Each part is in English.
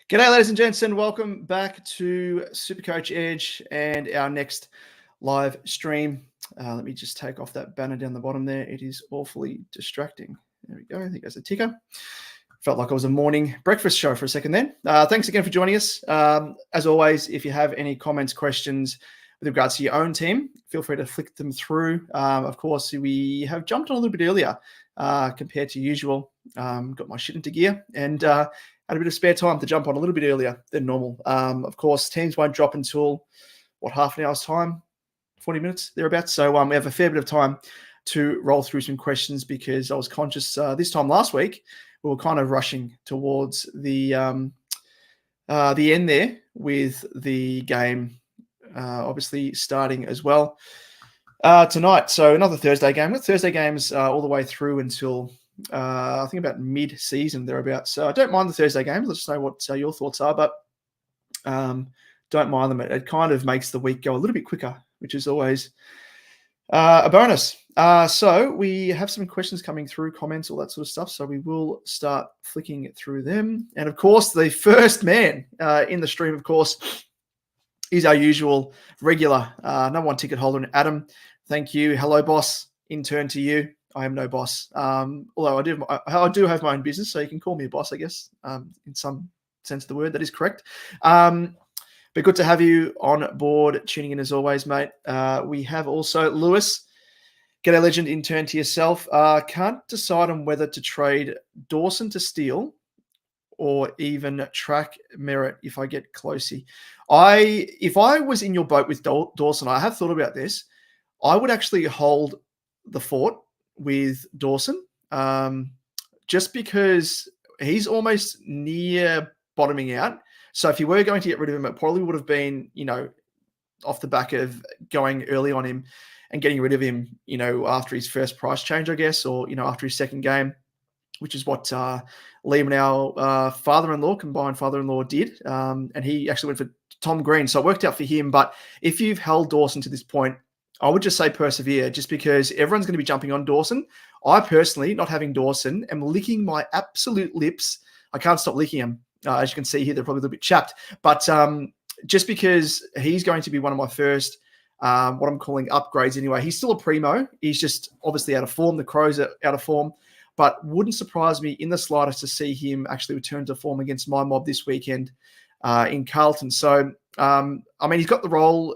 G'day, ladies and gents, and welcome back to SuperCoach Edge and our next live stream. Let me just take off that banner down the bottom there. It is awfully distracting. There we go. I think that's a ticker. Felt like it was a morning breakfast show for a second then. Thanks again for joining us. As always, if you have any comments, questions with regards to your own team, feel free to flick them through. Of course, we have jumped on a little bit earlier compared to usual. Got my shit into gear and had a bit of spare time to jump on a little bit earlier than normal. Of course, teams won't drop until, half an hour's time, 40 minutes, thereabouts. So we have a fair bit of time to roll through some questions because I was conscious this time last week, we were kind of rushing towards the end there with the game obviously starting as well tonight. So another Thursday game. With Thursday games all the way through until I think about mid-season thereabouts. So I don't mind the Thursday games. Let us know what your thoughts are, but don't mind them. It kind of makes the week go a little bit quicker, which is always a bonus. So we have some questions coming through, comments, all that sort of stuff. So we will start flicking through them. And of course, the first man in the stream, of course, is our usual regular number one ticket holder, Adam. Thank you. Hello, boss. In turn to you. I am no boss. Although I do have my own business, so you can call me a boss, I guess, in some sense of the word. That is correct. But good to have you on board, tuning in as always, mate. We have also Lewis. G'day, legend. In turn to yourself. Can't decide on whether to trade Dawson to Steele or even track Merit if I get closey. If I was in your boat with Dawson, I have thought about this. I would actually hold the fort with Dawson, just because he's almost near bottoming out. So if you were going to get rid of him, it probably would have been, off the back of going early on him and getting rid of him, after his first price change, I guess, or, after his second game, which is what Liam and our combined father-in-law did. And he actually went for Tom Green. So it worked out for him. But if you've held Dawson to this point, I would just say persevere, just because everyone's going to be jumping on Dawson. I personally, not having Dawson, am licking my absolute lips. I can't stop licking them. As you can see here, they're probably a little bit chapped. But just because he's going to be one of my first, what I'm calling upgrades anyway. He's still a primo. He's just obviously out of form. The Crows are out of form. But wouldn't surprise me in the slightest to see him actually return to form against my mob this weekend in Carlton. So, he's got the role.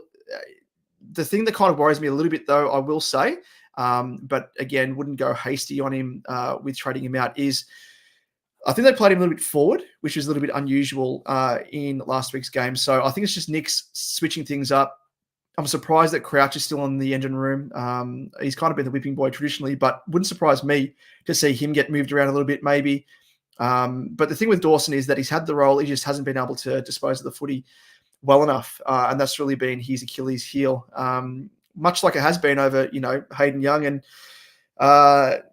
The thing that kind of worries me a little bit, though, I will say, but again, wouldn't go hasty on him with trading him out, is I think they played him a little bit forward, which is a little bit unusual in last week's game. So I think it's just Nick's switching things up. I'm surprised that Crouch is still in the engine room. He's kind of been the whipping boy traditionally, but wouldn't surprise me to see him get moved around a little bit maybe. But the thing with Dawson is that he's had the role. He just hasn't been able to dispose of the footy well enough. And that's really been his Achilles heel, much like it has been over, Hayden Young and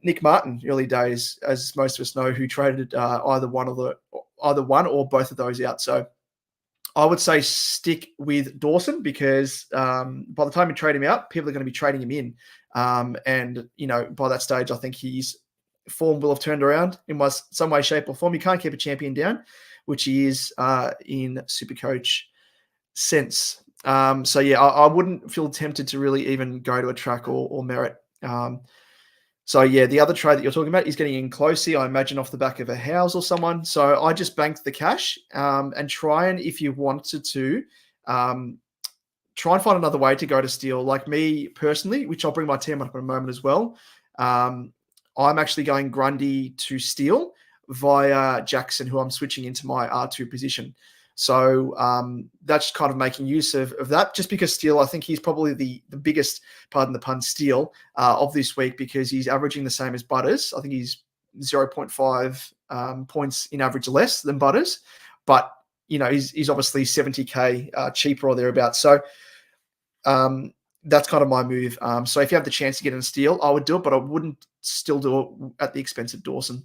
Nick Martin early days, as most of us know, who traded either one or both of those out. So I would say stick with Dawson because by the time you trade him out, people are going to be trading him in. And, by that stage, I think his form will have turned around in some way, shape or form. You can't keep a champion down, which he is in SuperCoach sense. So yeah, I wouldn't feel tempted to really even go to a track or Merit. So yeah, the other trade that you're talking about is getting in closely, I imagine off the back of a House or someone. So I just banked the cash and try and, if you wanted to, try and find another way to go to Steele. Like me personally, which I'll bring my team up in a moment as well. I'm actually going Grundy to Steele via Jackson, who I'm switching into my R2 position. So that's kind of making use of that, just because Steele, I think he's probably the biggest, pardon the pun, steal of this week, because he's averaging the same as Butters. I think he's 0.5 points in average less than Butters, but he's obviously 70k cheaper or thereabouts. So that's kind of my move. So if you have the chance to get in Steele, I would do it, but I wouldn't still do it at the expense of Dawson.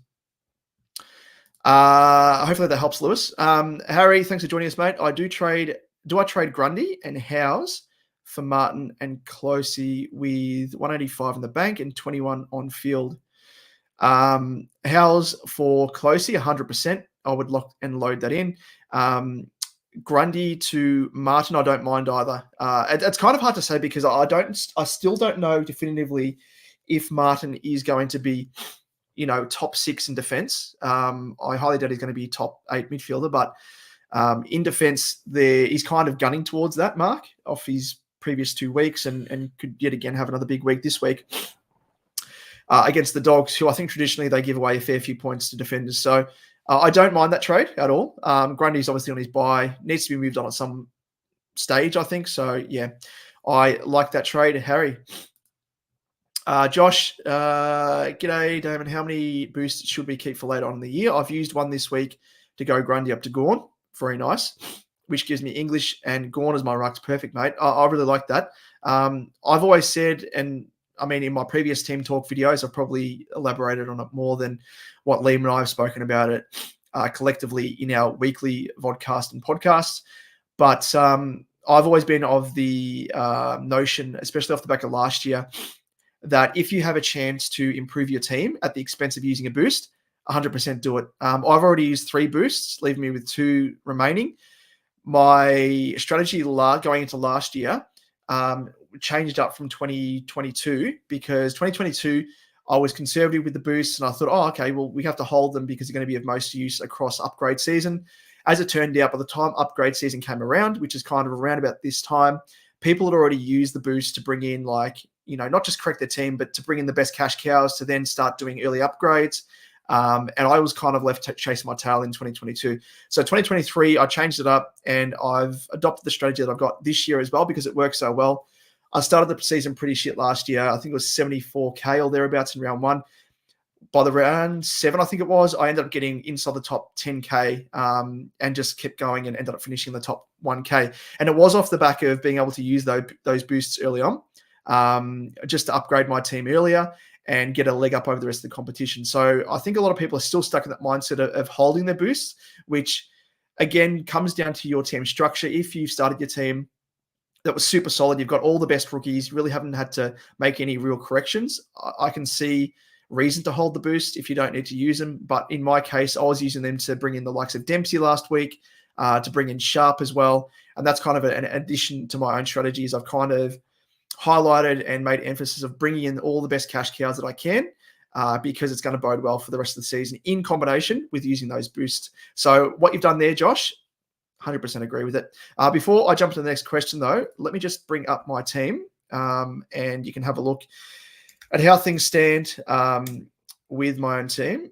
Hopefully that helps, Lewis. Harry, thanks for joining us, mate. Do I trade Grundy and Howes for Martin and Closey with 185 in the bank and 21 on field? Howes for Closey, 100%. I would lock and load that in. Grundy to Martin, I don't mind either. It's kind of hard to say because I still don't know definitively if Martin is going to be, top 6 in defense. I highly doubt he's going to be top 8 midfielder, but in defense, he's kind of gunning towards that mark off his previous 2 weeks and could yet again have another big week this week against the Dogs, who I think traditionally they give away a fair few points to defenders. So I don't mind that trade at all. Grundy's obviously on his bye, needs to be moved on at some stage, I think. So, yeah, I like that trade. Harry. Josh, g'day, Damon. How many boosts should we keep for later on in the year? I've used one this week to go Grundy up to Gawn. Very nice. Which gives me English and Gawn as my rucks. Perfect, mate. I really like that. I've always said, and I mean, in my previous team talk videos, I've probably elaborated on it more than what Liam and I have spoken about it collectively in our weekly vodcast and podcasts. But I've always been of the notion, especially off the back of last year, that if you have a chance to improve your team at the expense of using a boost, 100% do it. I've already used 3 boosts, leaving me with 2 remaining. My strategy going into last year changed up from 2022 because 2022 I was conservative with the boosts and I thought, okay, well, we have to hold them because they're going to be of most use across upgrade season. As it turned out, by the time upgrade season came around, which is kind of around about this time, people had already used the boost to bring in not just correct their team, but to bring in the best cash cows to then start doing early upgrades. And I was kind of left chasing my tail in 2022. So 2023, I changed it up and I've adopted the strategy that I've got this year as well because it works so well. I started the season pretty shit last year. I think it was 74K or thereabouts in round 1. By the round 7, I think it was, I ended up getting inside the top 10K and just kept going and ended up finishing the top 1K. And it was off the back of being able to use those boosts early on just to upgrade my team earlier and get a leg up over the rest of the competition. So I think a lot of people are still stuck in that mindset of holding their boosts, which again comes down to your team structure. If you've started your team that was super solid, you've got all the best rookies, really haven't had to make any real corrections, I can see reason to hold the boost if you don't need to use them. But in my case, I was using them to bring in the likes of Dempsey last week, to bring in Sharp as well. And that's kind of an addition to my own strategies. I've kind of highlighted and made emphasis of bringing in all the best cash cows that I can because it's going to bode well for the rest of the season in combination with using those boosts. So what you've done there, Josh, 100% agree with it. Before I jump to the next question, though, let me just bring up my team and you can have a look at how things stand with my own team.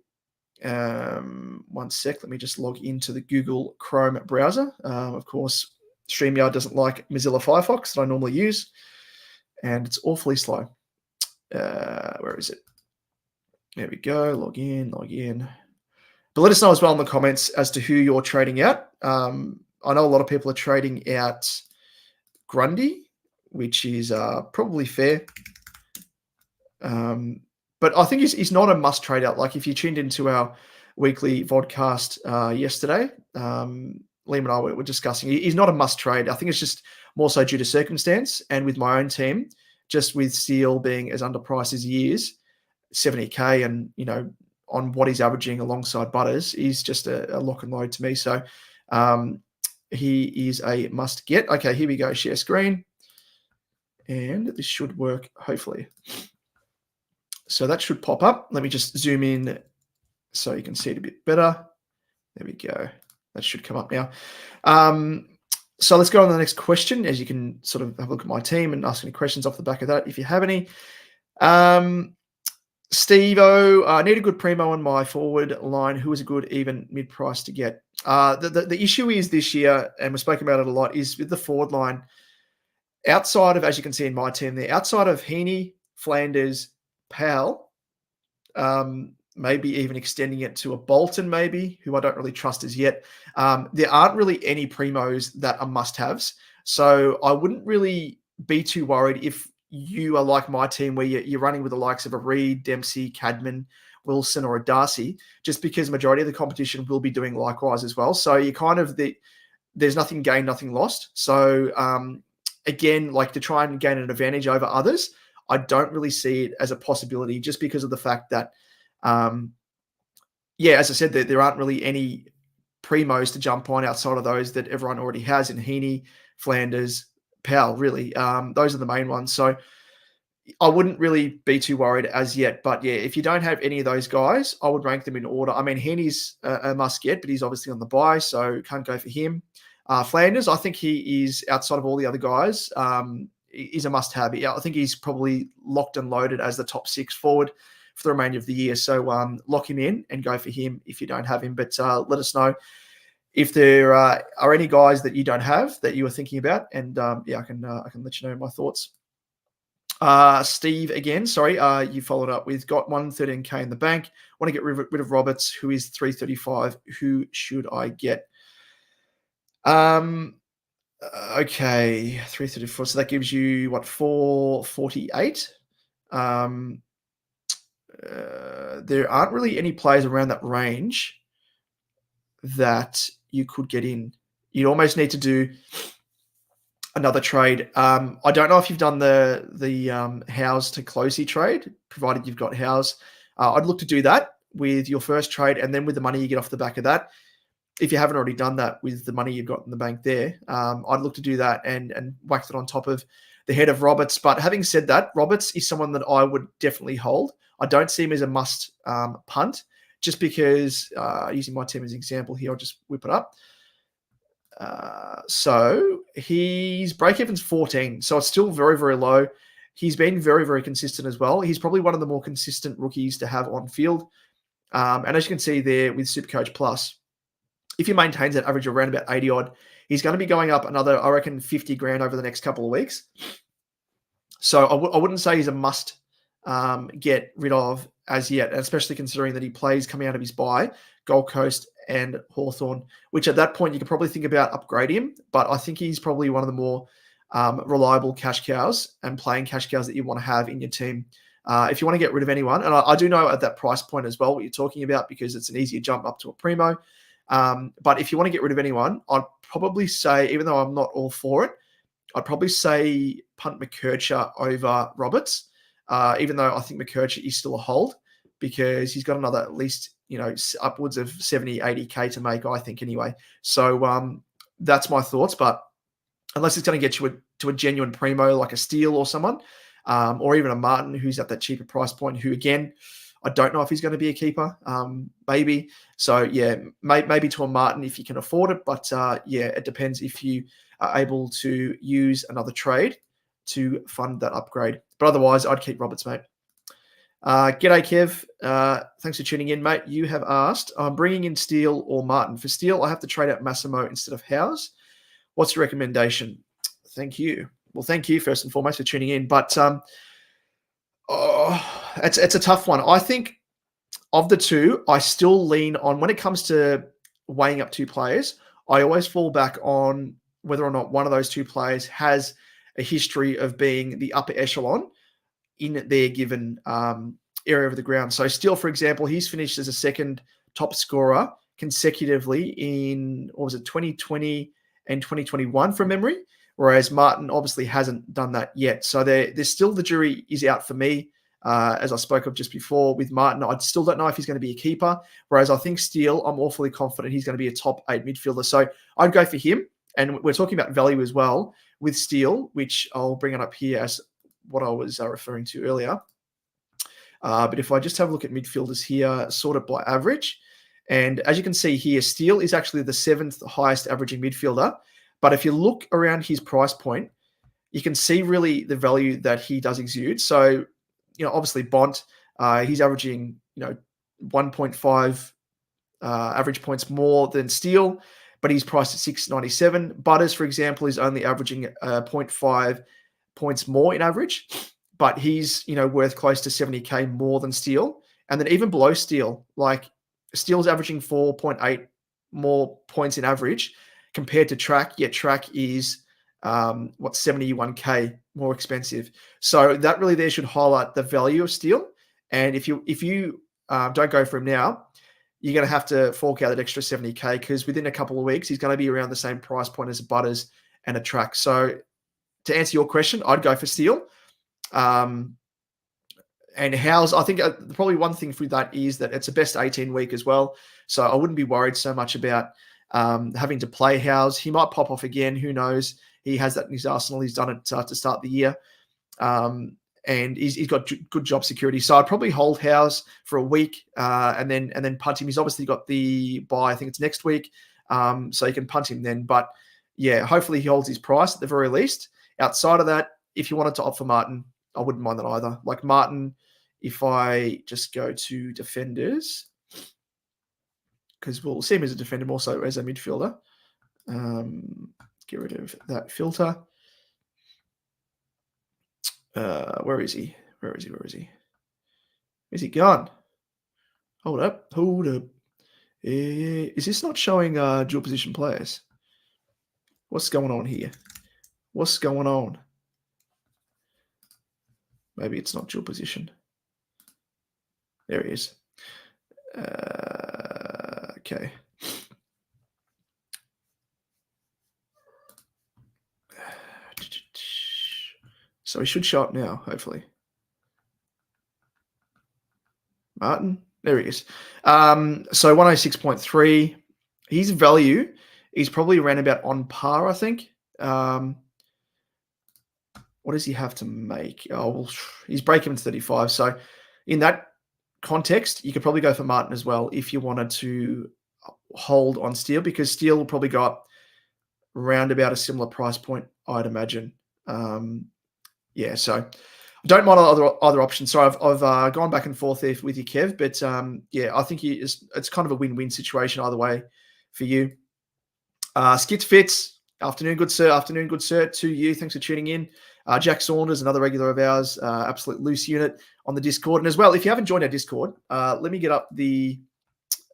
One sec. Let me just log into the Google Chrome browser. Of course, StreamYard doesn't like Mozilla Firefox that I normally use, and it's awfully slow. Where is it? There we go. Log in. But let us know as well in the comments as to who you're trading out. I know a lot of people are trading out Grundy, which is probably fair. But I think he's not a must trade out. Like if you tuned into our weekly vodcast yesterday, Liam and I were discussing, he's not a must trade. I think it's just more so due to circumstance. And with my own team, just with Steele being as underpriced as he is, 70K and, on what he's averaging alongside Butters, he's just a lock and load to me. So he is a must get. Okay, here we go. Share screen. And this should work, hopefully. So that should pop up. Let me just zoom in so you can see it a bit better. There we go. That should come up now. So let's go on to the next question, as you can sort of have a look at my team and ask any questions off the back of that if you have any. Steve-O, I need a good primo on my forward line. Who is a good even mid-price to get? The issue is this year, and we've spoken about it a lot, is with the forward line. Outside of, as you can see in my team there, outside of Heaney, Flanders, Powell, maybe even extending it to a Bolton maybe, who I don't really trust as yet. There aren't really any primos that are must-haves. So I wouldn't really be too worried if you are like my team where you're running with the likes of a Reed, Dempsey, Cadman, Wilson, or a Darcy, just because the majority of the competition will be doing likewise as well. So you kind of, there's nothing gained, nothing lost. So again, like to try and gain an advantage over others, I don't really see it as a possibility just because of the fact that, as I said, there aren't really any primos to jump on outside of those that everyone already has in Heaney, Flanders, Powell, really. Those are the main ones. So I wouldn't really be too worried as yet. But yeah, if you don't have any of those guys, I would rank them in order. I mean, Heaney's a must get, but he's obviously on the buy, so can't go for him. Flanders, I think he is, outside of all the other guys, is a must have. I think he's probably locked and loaded as the top 6 forward for the remainder of the year. So lock him in and go for him if you don't have him. But let us know if there are any guys that you don't have that you were thinking about, and I can let you know my thoughts. Steve again, sorry, you followed up with got 113k in the bank. Want to get rid of Roberts, who is 335. Who should I get? Okay, 334. So that gives you what, 448. There aren't really any players around that range that you could get in. You'd almost need to do another trade. I don't know if you've done the Howes to Closey trade, provided you've got Howes. I'd look to do that with your first trade, and then with the money you get off the back of that, if you haven't already done that with the money you've got in the bank there, I'd look to do that and whack it on top of the head of Roberts. But having said that, Roberts is someone that I would definitely hold. I don't see him as a must punt, just because, using my team as an example here, I'll just whip it up. So his break-even's 14, so it's still very, very low. He's been very, very consistent as well. He's probably one of the more consistent rookies to have on field. And as you can see there with SuperCoach Plus, if he maintains that average around about 80 odd, he's going to be going up another, I reckon, 50 grand over the next couple of weeks. So I wouldn't say he's a must get rid of as yet, especially considering that he plays coming out of his bye, Gold Coast and Hawthorn, which at that point you could probably think about upgrading him. But I think he's probably one of the more reliable cash cows and playing cash cows that you want to have in your team. If you want to get rid of anyone, and I do know at that price point as well what you're talking about, because it's an easier jump up to a primo. But if you want to get rid of anyone, I'd probably say, even though I'm not all for it, I'd probably say punt McKercher over Roberts, even though I think McKercher is still a hold, because he's got another at least, upwards of 70, 80K to make, I think, anyway. So that's my thoughts. But unless it's going to get you to a genuine primo like a Steele or someone, or even a Martin who's at that cheaper price point, who, again, I don't know if he's going to be a keeper, maybe. So, yeah, maybe to a Martin if you can afford it. But, it depends if you are able to use another trade to fund that upgrade. But otherwise, I'd keep Roberts, mate. G'day, Kev. Thanks for tuning in, mate. You have asked, I'm bringing in Steele or Martin. For Steele, I have to trade out Massimo instead of Howes. What's your recommendation? Thank you. Well, thank you, first and foremost, for tuning in. But it's a tough one. I think of the two, I still lean on, when it comes to weighing up two players, I always fall back on whether or not one of those two players has a history of being the upper echelon in their given area of the ground. So Steele, for example, he's finished as a second top scorer consecutively in, 2020 and 2021 from memory, whereas Martin obviously hasn't done that yet. So there's still, the jury is out for me. As I spoke of just before with Martin, I still don't know if he's going to be a keeper, whereas I think Steele, I'm awfully confident he's going to be a top 8 midfielder. So I'd go for him. And we're talking about value as well with Steele, which I'll bring it up here as what I was referring to earlier. But if I just have a look at midfielders here, sorted by average, and as you can see here, Steele is actually the 7th highest averaging midfielder. But if you look around his price point, you can see really the value that he does exude. So, obviously Bont, he's averaging, 1.5 average points more than Steele, but he's priced at 697. Butters, for example, is only averaging 0.5 points more in average, but he's, worth close to 70K more than Steele. And then even below Steele, like Steele's averaging 4.8 more points in average compared to Track, yet Track is 71K more expensive. So that really there should highlight the value of Steele. And if you don't go for him now, you're going to have to fork out that extra 70K, because within a couple of weeks, he's going to be around the same price point as a Butters and a Track. So to answer your question, I'd go for Steele. And Howes, I think probably one thing for that is that it's a best 18 week as well. So I wouldn't be worried so much about having to play Howes. He might pop off again. Who knows? He has that in his arsenal. He's done it to start the year. And he's got good job security. So I'd probably hold Howes for a week and then punt him. He's obviously got the bye. I think it's next week. So you can punt him then. But yeah, hopefully he holds his price at the very least. Outside of that, if you wanted to opt for Martin, I wouldn't mind that either. Like Martin, if I just go to defenders, because we'll see him as a defender more so as a midfielder. Get rid of that filter. Where is he? Where is he? Is he gone? Hold up. Is this not showing dual position players? What's going on here? What's going on? Maybe it's not dual position. There he is. Okay. So he should show up now, hopefully. Martin, there he is. So 106.3. His value is probably around about on par, I think. What does he have to make? Oh, well, he's break-even 35. So in that context, you could probably go for Martin as well if you wanted to hold on Steele, because Steele will probably go up around about a similar price point, I'd imagine. Yeah, so I don't mind other options. So I've gone back and forth there with you, Kev, but yeah, I think it's kind of a win-win situation either way for you. Skits Fits, afternoon, good sir, to you. Thanks for tuning in. Jack Saunders, another regular of ours, absolute loose unit on the Discord. And as well, if you haven't joined our Discord, let me get up the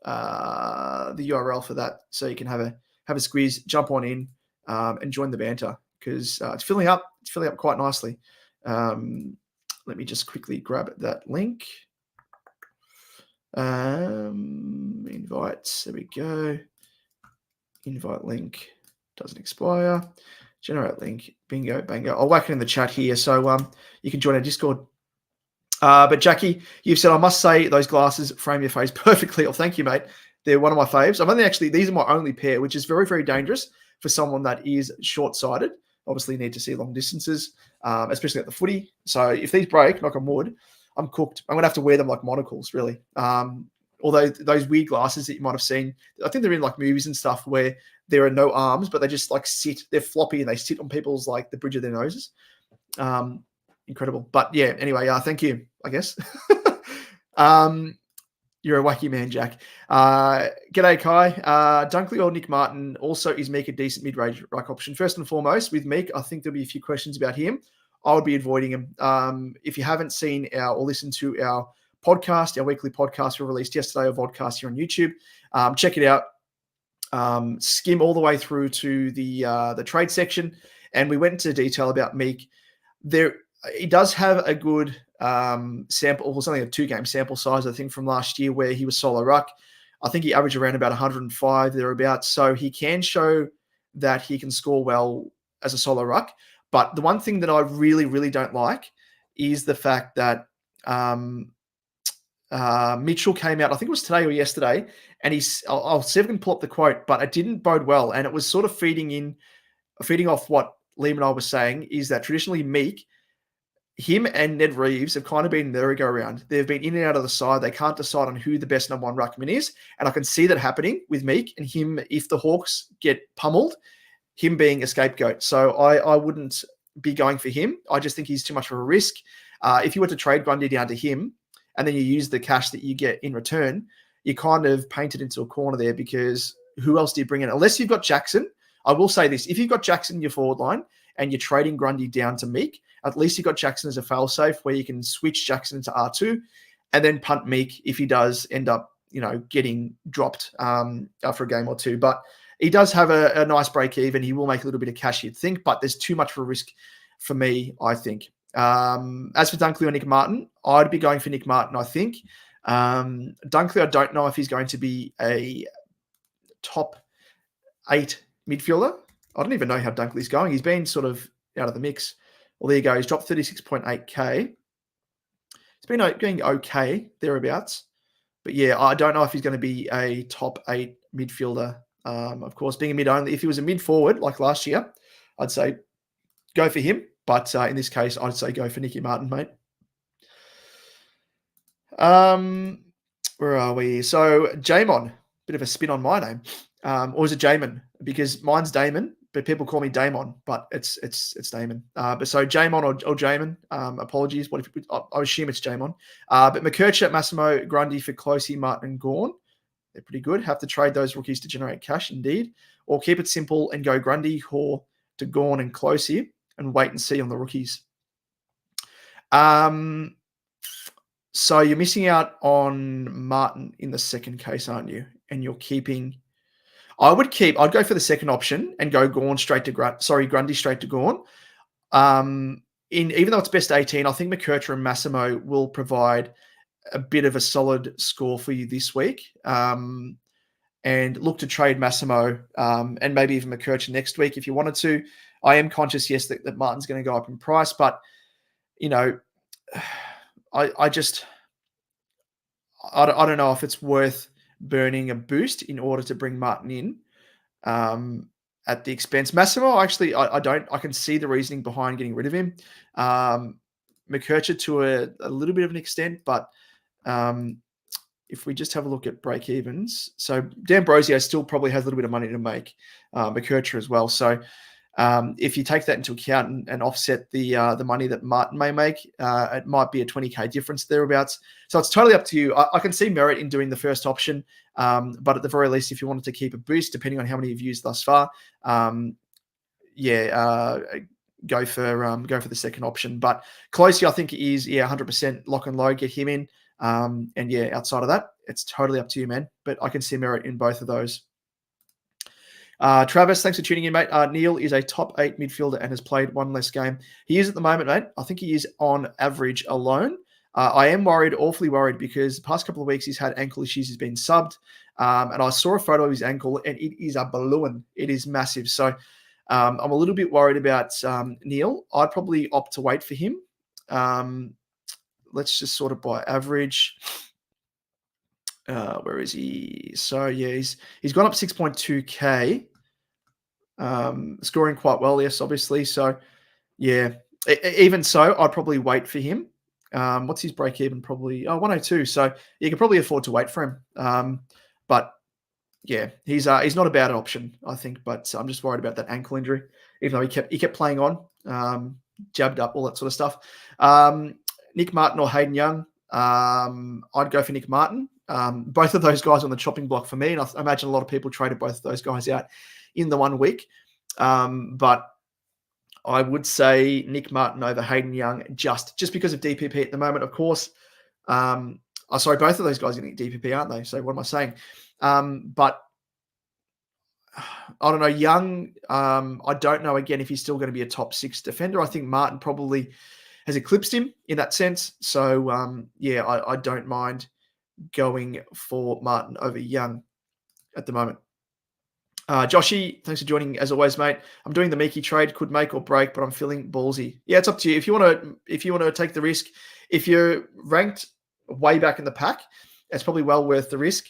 URL for that so you can have a squeeze, jump on in, and join the banter, because it's filling up quite nicely. Let me just quickly grab that link. Invites, there we go. Invite link doesn't expire. Generate link, bingo, bango. I'll whack it in the chat here so you can join our Discord. But Jackie, you've said, I must say those glasses frame your face perfectly. Oh, thank you, mate. They're one of my faves. These are my only pair, which is very, very dangerous for someone that is short-sighted. Obviously, you need to see long distances, especially at the footy. So if these break, knock on wood, I'm cooked. I'm going to have to wear them like monocles, really. Although those weird glasses that you might have seen, I think they're in like movies and stuff where there are no arms, but they just like sit. They're floppy and they sit on people's like the bridge of their noses. Incredible. But yeah, anyway, thank you, I guess. You're a wacky man, Jack. G'day, Kai. Dunkley or Nick Martin. Also, is Meek a decent mid-range ruck option? First and foremost, with Meek, I think there'll be a few questions about him. I would be avoiding him. If you haven't seen or listened to our podcast, our weekly podcast we released yesterday, or vodcast here on YouTube, check it out. Skim all the way through to the trade section, and we went into detail about Meek. He does have a good sample. It was only a 2-game sample size, I think, from last year where he was solo ruck. I think he averaged around about 105 thereabouts. So he can show that he can score well as a solo ruck. But the one thing that I really, really don't like is the fact that Mitchell came out, I think it was today or yesterday, and I'll see if I can pull up the quote, but it didn't bode well. And it was sort of feeding off what Liam and I were saying, is that traditionally Meek, him and Ned Reeves have kind of been merry-go-round. They've been in and out of the side. They can't decide on who the best number one ruckman is. And I can see that happening with Meek and him. If the Hawks get pummeled, him being a scapegoat. So I wouldn't be going for him. I just think he's too much of a risk. If you were to trade Grundy down to him and then you use the cash that you get in return, you kind of paint it into a corner there, because who else do you bring in? Unless you've got Jackson. I will say this. If you've got Jackson in your forward line and you're trading Grundy down to Meek, at least you've got Jackson as a fail-safe where you can switch Jackson into R2 and then punt Meek if he does end up, getting dropped after a game or two. But he does have a nice break-even. He will make a little bit of cash, you'd think, but there's too much of a risk for me, I think. As for Dunkley or Nick Martin, I'd be going for Nick Martin, I think. Dunkley, I don't know if he's going to be a top 8 midfielder. I don't even know how Dunkley's going. He's been sort of out of the mix. Well, there you go. He's dropped 36.8K. It's been going okay, thereabouts. But yeah, I don't know if he's going to be a top 8 midfielder Of course, being a mid only, if he was a mid forward like last year, I'd say go for him. But in this case, I'd say go for Nicky Martin, mate. Where are we? So Jamon, bit of a spin on my name. Or is it Jamon? Because mine's Damon, but people call me Damon, but it's Damon. But so Jamon or Jamon, apologies. What if I assume it's Jamon. But McKercher, Massimo, Grundy for Closey, Martin, and Gawn. They're pretty good. Have to trade those rookies to generate cash, indeed. Or keep it simple and go Grundy, Hoare to Gawn and Closey and wait and see on the rookies. So you're missing out on Martin in the second case, aren't you? And you're keeping... I'd go for the second option and go Gawn straight to Grundy straight to Gawn. Even though it's best 18, I think McKercher and Massimo will provide a bit of a solid score for you this week. And look to trade Massimo and maybe even McKercher next week if you wanted to. I am conscious, yes, that Martin's going to go up in price, but, you know, I don't know if it's worth burning a boost in order to bring Martin in at the expense. Massimo, actually, I can see the reasoning behind getting rid of him. McKercher to a little bit of an extent, but if we just have a look at break evens, so D'Ambrosio still probably has a little bit of money to make, McKercher as well. So if you take that into account and offset the money that Martin may make, it might be a 20k difference thereabouts. So it's totally up to you. I can see merit in doing the first option, but at the very least, if you wanted to keep a boost, depending on how many you've used thus far, go for the second option. But Closey, I think is 100% lock and load, get him in. And outside of that, it's totally up to you, man. But I can see merit in both of those. Travis, thanks for tuning in, mate. Neil is a top 8 midfielder and has played one less game. He is at the moment, mate. I think he is on average alone. I am awfully worried, because the past couple of weeks he's had ankle issues. He's been subbed. And I saw a photo of his ankle, and it is a balloon. It is massive. So I'm a little bit worried about Neil. I'd probably opt to wait for him. Let's just sort of by average. Where is he? So he's gone up 6.2k, scoring quite well. Yes, obviously. So even so, I'd probably wait for him. What's his break even? Probably 102. So you can probably afford to wait for him. But he's not a bad option, I think. But I'm just worried about that ankle injury. Even though he kept playing on, jabbed up, all that sort of stuff. Nick Martin or Hayden Young? I'd go for Nick Martin. Both of those guys on the chopping block for me, and I imagine a lot of people traded both of those guys out in the 1 week. But I would say Nick Martin over Hayden Young just because of DPP at the moment, of course. Both of those guys are getting DPP, aren't they? So what am I saying? But I don't know. Young, I don't know, again, if he's still going to be a top 6 defender. I think Martin probably has eclipsed him in that sense. So, I don't mind going for Martin over Young at the moment. Joshy, thanks for joining as always, mate. I'm doing the Meeky trade, could make or break, but I'm feeling ballsy. Yeah, it's up to you. If you want to take the risk, if you're ranked way back in the pack, it's probably well worth the risk.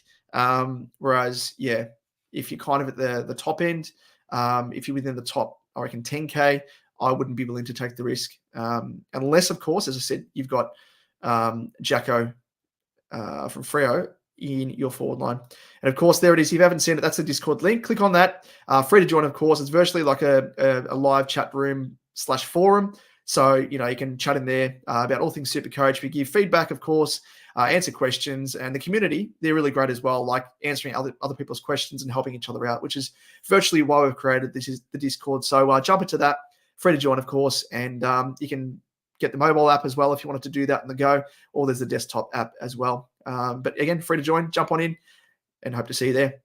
Whereas, if you're kind of at the top end, if you're within the top, I reckon 10k, I wouldn't be willing to take the risk. Unless, of course, as I said, you've got Jacko from Freo in your forward line. And of course, there it is. If you haven't seen it, that's the Discord link. Click on that. Free to join, of course. It's virtually like a live chat room / forum. So, you can chat in there about all things SuperCoach. We give feedback, of course, answer questions, and the community, they're really great as well, like answering other people's questions and helping each other out, which is virtually why we've created this is the Discord. So jump into that. Free to join, of course, and you can get the mobile app as well if you wanted to do that on the go, or there's the desktop app as well. But again, free to join, jump on in, and hope to see you there.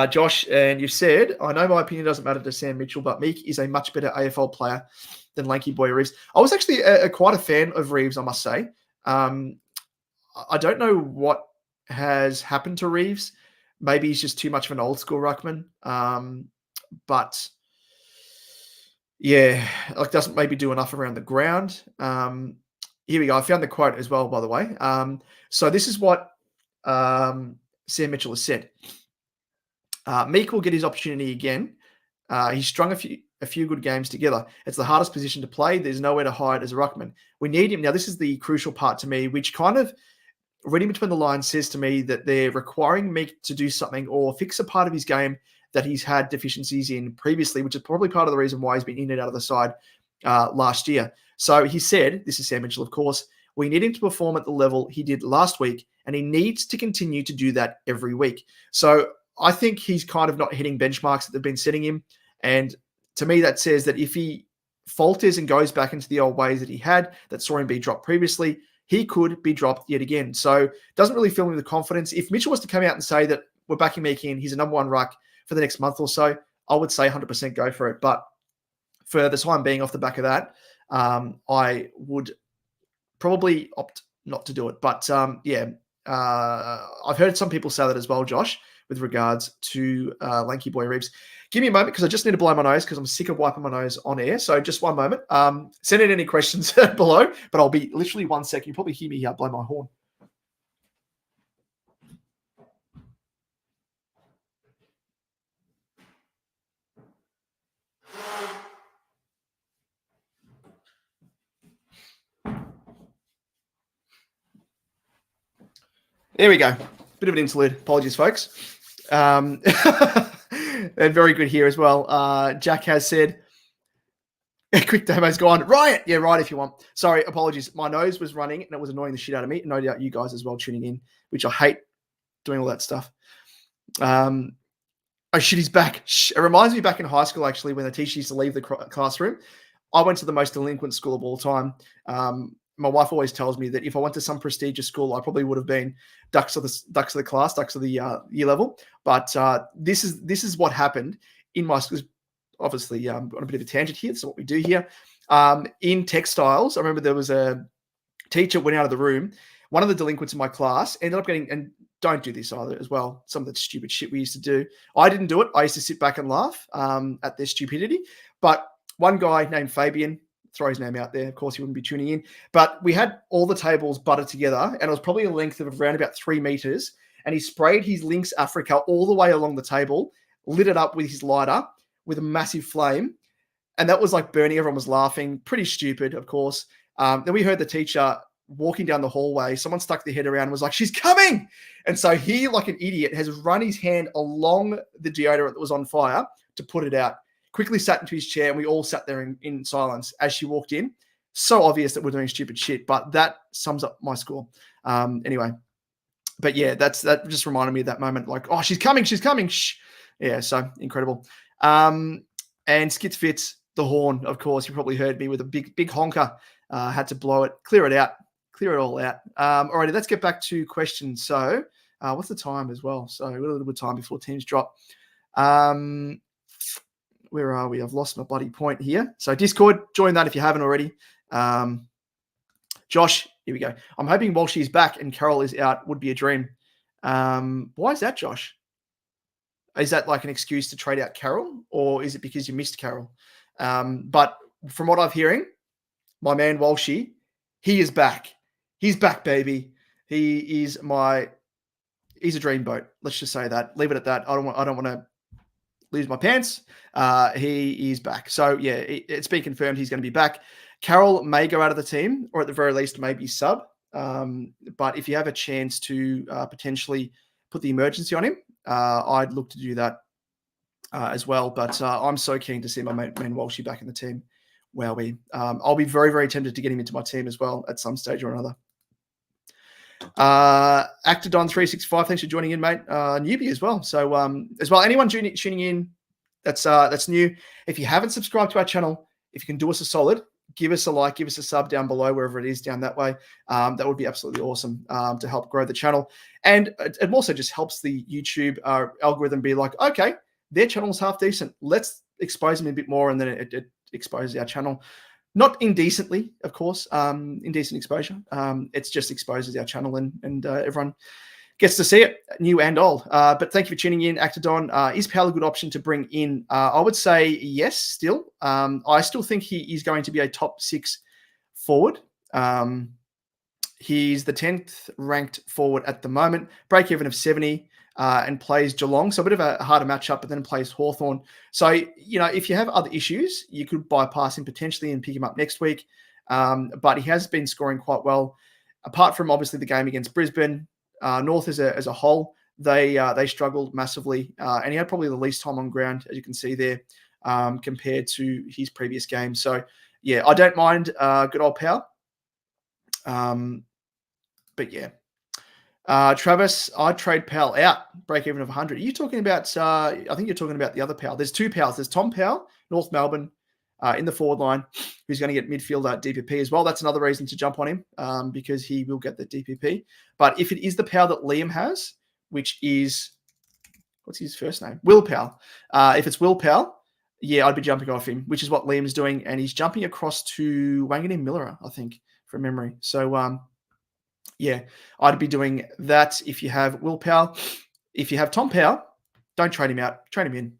Josh, and you said, I know my opinion doesn't matter to Sam Mitchell, but Meek is a much better AFL player than Lanky Boy Reeves. I was actually quite a fan of Reeves, I must say. I don't know what has happened to Reeves. Maybe he's just too much of an old school ruckman. But doesn't maybe do enough around the ground. Here we go. I found the quote as well, by the way. So this is what Sam Mitchell has said. Meek will get his opportunity again. He's strung a few good games together. It's the hardest position to play. There's nowhere to hide as a ruckman. We need him. Now, this is the crucial part to me, which kind of reading between the lines says to me that they're requiring Meek to do something or fix a part of his game that he's had deficiencies in previously, which is probably part of the reason why he's been in and out of the side last year. So he said, this is Sam Mitchell, of course, we need him to perform at the level he did last week, and he needs to continue to do that every week. So I think he's kind of not hitting benchmarks that they've been setting him. And to me, that says that if he falters and goes back into the old ways that he had, that saw him be dropped previously, he could be dropped yet again. So doesn't really fill me with confidence. If Mitchell was to come out and say that we're backing Meek in, he's a number one ruck for the next month or so, I would say 100% go for it. But for the time being, off the back of that, I would probably opt not to do it. But I've heard some people say that as well, Josh, with regards to Lanky Boy Reeves. Give me a moment because I just need to blow my nose because I'm sick of wiping my nose on air. So just one moment. Send in any questions below, but I'll be literally 1 second. You'll probably hear me blow my horn. There we go. Bit of an interlude. Apologies, folks. And very good here as well. Jack has said, quick demo's gone. Riot. Yeah, right if you want. Sorry, apologies. My nose was running and it was annoying the shit out of me. No doubt you guys as well tuning in, which I hate doing all that stuff. Oh, shit, he's back. It reminds me back in high school, actually, when the teacher used to leave the classroom. I went to the most delinquent school of all time. My wife always tells me that if I went to some prestigious school, I probably would have been ducks of the class, ducks of the year level. But this is what happened in my school. Obviously, on a bit of a tangent here. This is what we do here. In textiles, I remember there was a teacher went out of the room. One of the delinquents in my class ended up getting, and don't do this either as well, some of the stupid shit we used to do. I didn't do it. I used to sit back and laugh at their stupidity. But one guy named Fabian, throw his name out there. Of course, he wouldn't be tuning in. But we had all the tables butted together, and it was probably a length of around about 3 meters. And he sprayed his Lynx Africa all the way along the table, lit it up with his lighter with a massive flame. And that was like burning. Everyone was laughing. Pretty stupid, of course. Then we heard the teacher walking down the hallway. Someone stuck their head around and was like, she's coming. And so he, like an idiot, has run his hand along the deodorant that was on fire to put it out. Quickly sat into his chair, and we all sat there in silence as she walked in. So obvious that we're doing stupid shit, but that sums up my score. Anyway, but yeah, that just reminded me of that moment. Like, oh, she's coming. Shh. Yeah, so incredible. And Skits Fits, the horn, of course, you probably heard me with a big honker. Had to blow it, clear it all out. Alrighty, let's get back to questions. So what's the time as well? So we've got a little bit of time before teams drop. Where are we? I've lost my bloody point here. So Discord, join that if you haven't already. Josh, here we go. I'm hoping Walsh is back and Carol is out. Would be a dream. Why is that, Josh? Is that like an excuse to trade out Carol, or is it because you missed Carol? But from what I'm hearing, my man Walshy, he is back. He's back, baby. He's a dreamboat. Let's just say that. Leave it at that. I don't want to lose my pants. He is back. So yeah, it's been confirmed he's going to be back. Carol may go out of the team, or at the very least maybe sub. But if you have a chance to potentially put the emergency on him, I'd look to do that as well. But I'm so keen to see my man Walshy back in the team. Wowee. I'll be very, very tempted to get him into my team as well at some stage or another. Actodon365, thanks for joining in, mate. Newbie as well. So as well, anyone tuning in that's new, if you haven't subscribed to our channel, if you can do us a solid, give us a like, give us a sub down below, wherever it is down that way. That would be absolutely awesome to help grow the channel. And it also just helps the YouTube algorithm be like, okay, their channel's half decent. Let's expose them a bit more, and then it exposes our channel. Not indecently, of course, indecent exposure. It just exposes our channel, and everyone gets to see it, new and old. But thank you for tuning in, Actodon. Is Powell a good option to bring in? I would say yes, still. I still think he is going to be a top 6 forward. He's the 10th ranked forward at the moment. Break even of 70. and plays Geelong. So a bit of a harder matchup, but then plays Hawthorn. So, if you have other issues, you could bypass him potentially and pick him up next week. But he has been scoring quite well. Apart from obviously the game against Brisbane, North as a whole, they struggled massively. And he had probably the least time on ground, as you can see there, compared to his previous game. So, yeah, I don't mind good old Powell. But yeah. Travis, I'd trade Powell out, break even of 100. Are you talking about, I think you're talking about the other Powell. There's two Powells. There's Tom Powell, North Melbourne, in the forward line, who's going to get midfield DPP as well. That's another reason to jump on him because he will get the DPP. But if it is the Powell that Liam has, which is, what's his first name? Will Powell. If it's Will Powell, yeah, I'd be jumping off him, which is what Liam's doing. And he's jumping across to Wangan Miller, I think, from memory. So, yeah, I'd be doing that if you have Will Powell. If you have Tom Powell, don't trade him out. Trade him in.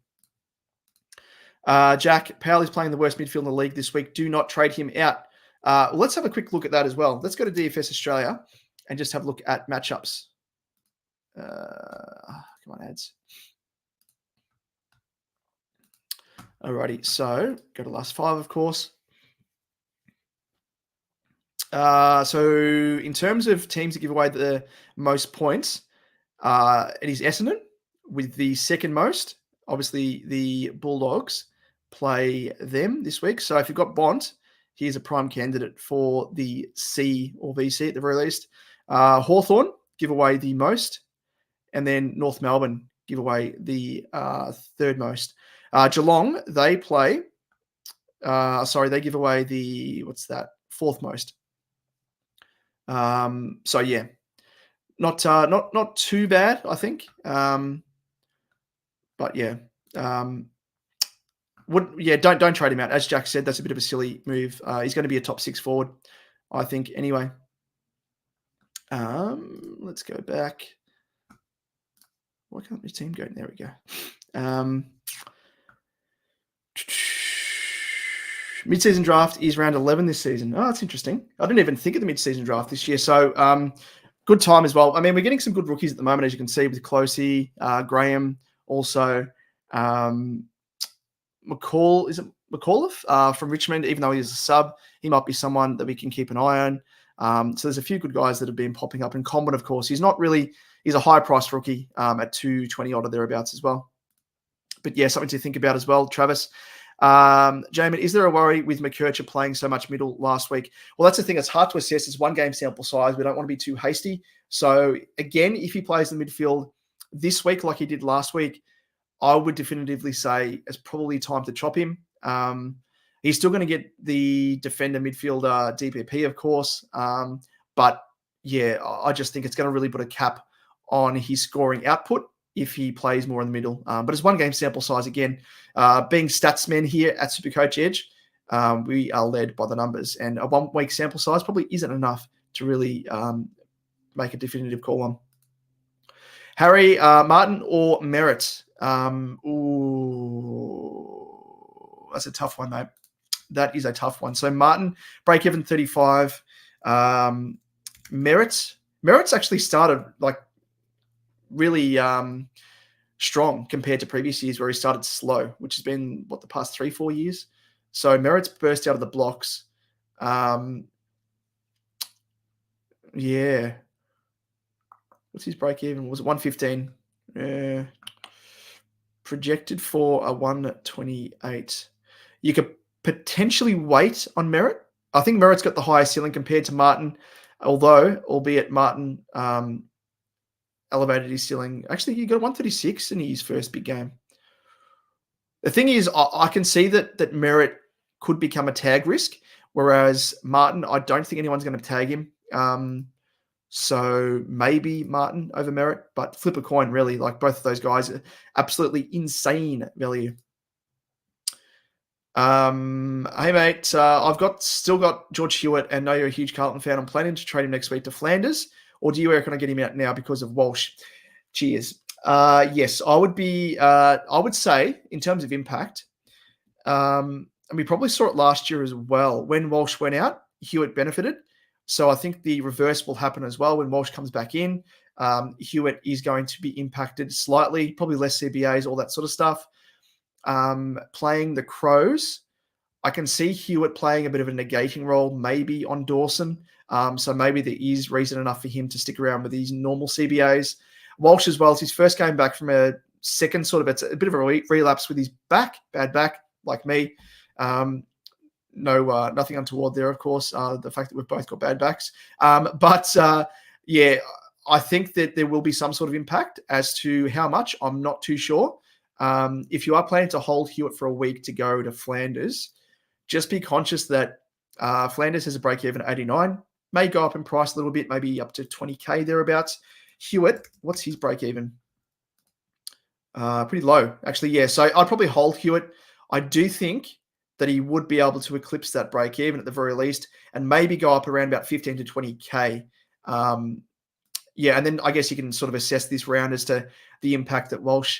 Jack, Powell is playing the worst midfield in the league this week. Do not trade him out. Let's have a quick look at that as well. Let's go to DFS Australia and just have a look at matchups. Come on, ads. Alrighty, so go to last 5, of course. So in terms of teams that give away the most points, it is Essendon with the second most. Obviously, the Bulldogs play them this week. So if you've got Bont, he's a prime candidate for the C or VC at the very least. Hawthorn give away the most. And then North Melbourne give away the third most. Geelong, they play. They give away the, fourth most. So yeah, not too bad, I think. But yeah, don't trade him out. As Jack said, that's a bit of a silly move. He's going to be a top 6 forward, I think. Anyway, let's go back. Why can't this team go? There we go. Mid-season draft is round 11 this season. Oh, that's interesting. I didn't even think of the mid-season draft this year. So good time as well. I mean, we're getting some good rookies at the moment, as you can see, with Closey, Graham, also McCall. Is it McAuliffe from Richmond? Even though he's a sub, he might be someone that we can keep an eye on. So there's a few good guys that have been popping up. And Combat, of course, he's a high-priced rookie at 220 odd or thereabouts as well. But yeah, something to think about as well, Travis. Jamin, is there a worry with McKercher playing so much middle last week? Well, that's the thing. It's hard to assess. It's one game sample size. We don't want to be too hasty. So again, if he plays in the midfield this week like he did last week, I would definitively say it's probably time to chop him. He's still going to get the defender midfielder DPP, of course. But yeah, I just think it's going to really put a cap on his scoring output if he plays more in the middle. But it's one game sample size again. Being statsmen here at SuperCoach Edge, we are led by the numbers. And a 1 week sample size probably isn't enough to really make a definitive call on. Harry, Martin or Merritt? That's a tough one, though. That is a tough one. So Martin, break-even 35. Merritt's actually started really strong compared to previous years where he started slow, which has been, the past 3-4 years. So Merritt's burst out of the blocks. Yeah. What's his break-even? Was it 115? Projected for a 128. You could potentially wait on Merritt. I think Merritt's got the highest ceiling compared to Martin, albeit Martin elevated his ceiling. Actually, he got 136 in his first big game. The thing is, I can see that Merritt could become a tag risk, whereas Martin, I don't think anyone's going to tag him. So maybe Martin over Merritt, but flip a coin, really. Like both of those guys are absolutely insane value. Hey, mate, I've still got George Hewitt, and know you're a huge Carlton fan. I'm planning to trade him next week to Flanders. Or do you reckon I get him out now because of Walsh? Cheers. Yes, I would be. I would say in terms of impact, and we probably saw it last year as well. When Walsh went out, Hewitt benefited. So I think the reverse will happen as well when Walsh comes back in. Hewitt is going to be impacted slightly, probably less CBAs, all that sort of stuff. Playing the Crows, I can see Hewitt playing a bit of a negating role, maybe on Dawson. So maybe there is reason enough for him to stick around with these normal CBAs. Walsh as well. It's his first game back from a second sort of, it's a bit of a relapse with his back, bad back, like me. Nothing untoward there, of course. The fact that we've both got bad backs. Yeah, I think that there will be some sort of impact. As to how much, I'm not too sure. If you are planning to hold Hewitt for a week to go to Flanders, just be conscious that Flanders has a break-even at 89. May go up in price a little bit, maybe up to 20K thereabouts. Hewitt, what's his break-even? Pretty low, actually, yeah. So I'd probably hold Hewitt. I do think that he would be able to eclipse that break-even at the very least and maybe go up around about 15 to 20K. Yeah, and then I guess you can sort of assess this round as to the impact that Walsh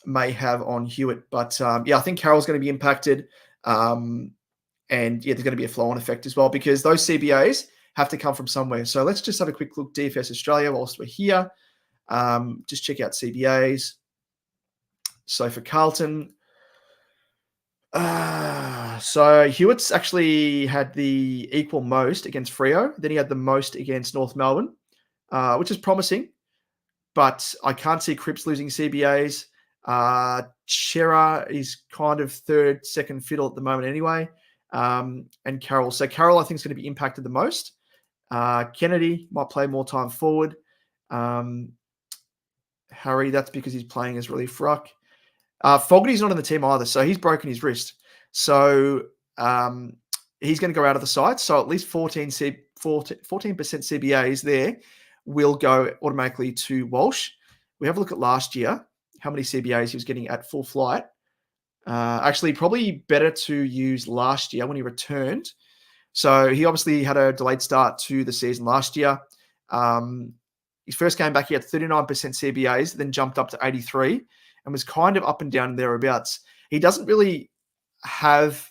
may have on Hewitt. But, yeah, I think Carroll's going to be impacted. And, yeah, there's going to be a flow-on effect as well because those CBAs have to come from somewhere. So let's just have a quick look, DFS Australia, whilst we're here. Just check out CBAs. So for Carlton, so Hewitt's actually had the equal most against Freo. Then he had the most against North Melbourne, which is promising. But I can't see Cripps losing CBAs. Chera is kind of third, second fiddle at the moment anyway. And Carroll. So Carroll, I think, is going to be impacted the most. Kennedy might play more time forward. Harry, that's because he's playing as relief ruck. Fogarty's not in the team either, so he's broken his wrist. So he's going to go out of the side. So at least 14% CBAs there will go automatically to Walsh. We have a look at last year, how many CBAs he was getting at full flight. Actually, probably better to use last year when he returned. So he obviously had a delayed start to the season last year. His first game back, he had 39% CBAs, then jumped up to 83 and was kind of up and down thereabouts. He doesn't really have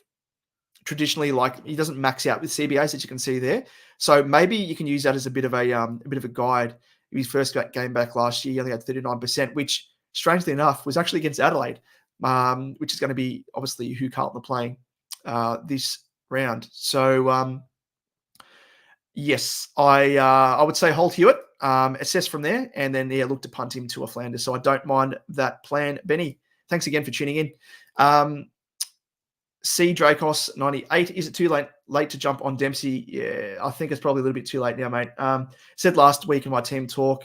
traditionally, like, he doesn't max out with CBAs, as you can see there. So maybe you can use that as a bit of a guide. His first game back last year, he only had 39%, which strangely enough was actually against Adelaide, which is going to be obviously who Carlton are playing this round. So yes, I would say hold Hewitt, assess from there, and then look to punt him to a Flanders. So I don't mind that plan. Benny, thanks again for tuning in. C Dracos 98. Is it too late to jump on Dempsey? Yeah, I think it's probably a little bit too late now, mate. Said last week in my team talk,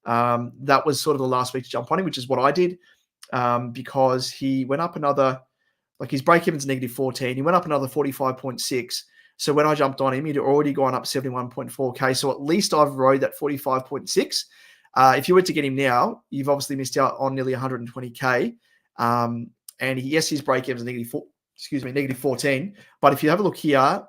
that was sort of the last week to jump on him, which is what I did, because he went up another, like his break-even's -14. He went up another 45.6. So when I jumped on him, he'd already gone up 71.4K. So at least I've rode that 45.6. If you were to get him now, you've obviously missed out on nearly 120K. And yes, his break-even's -14. But if you have a look here,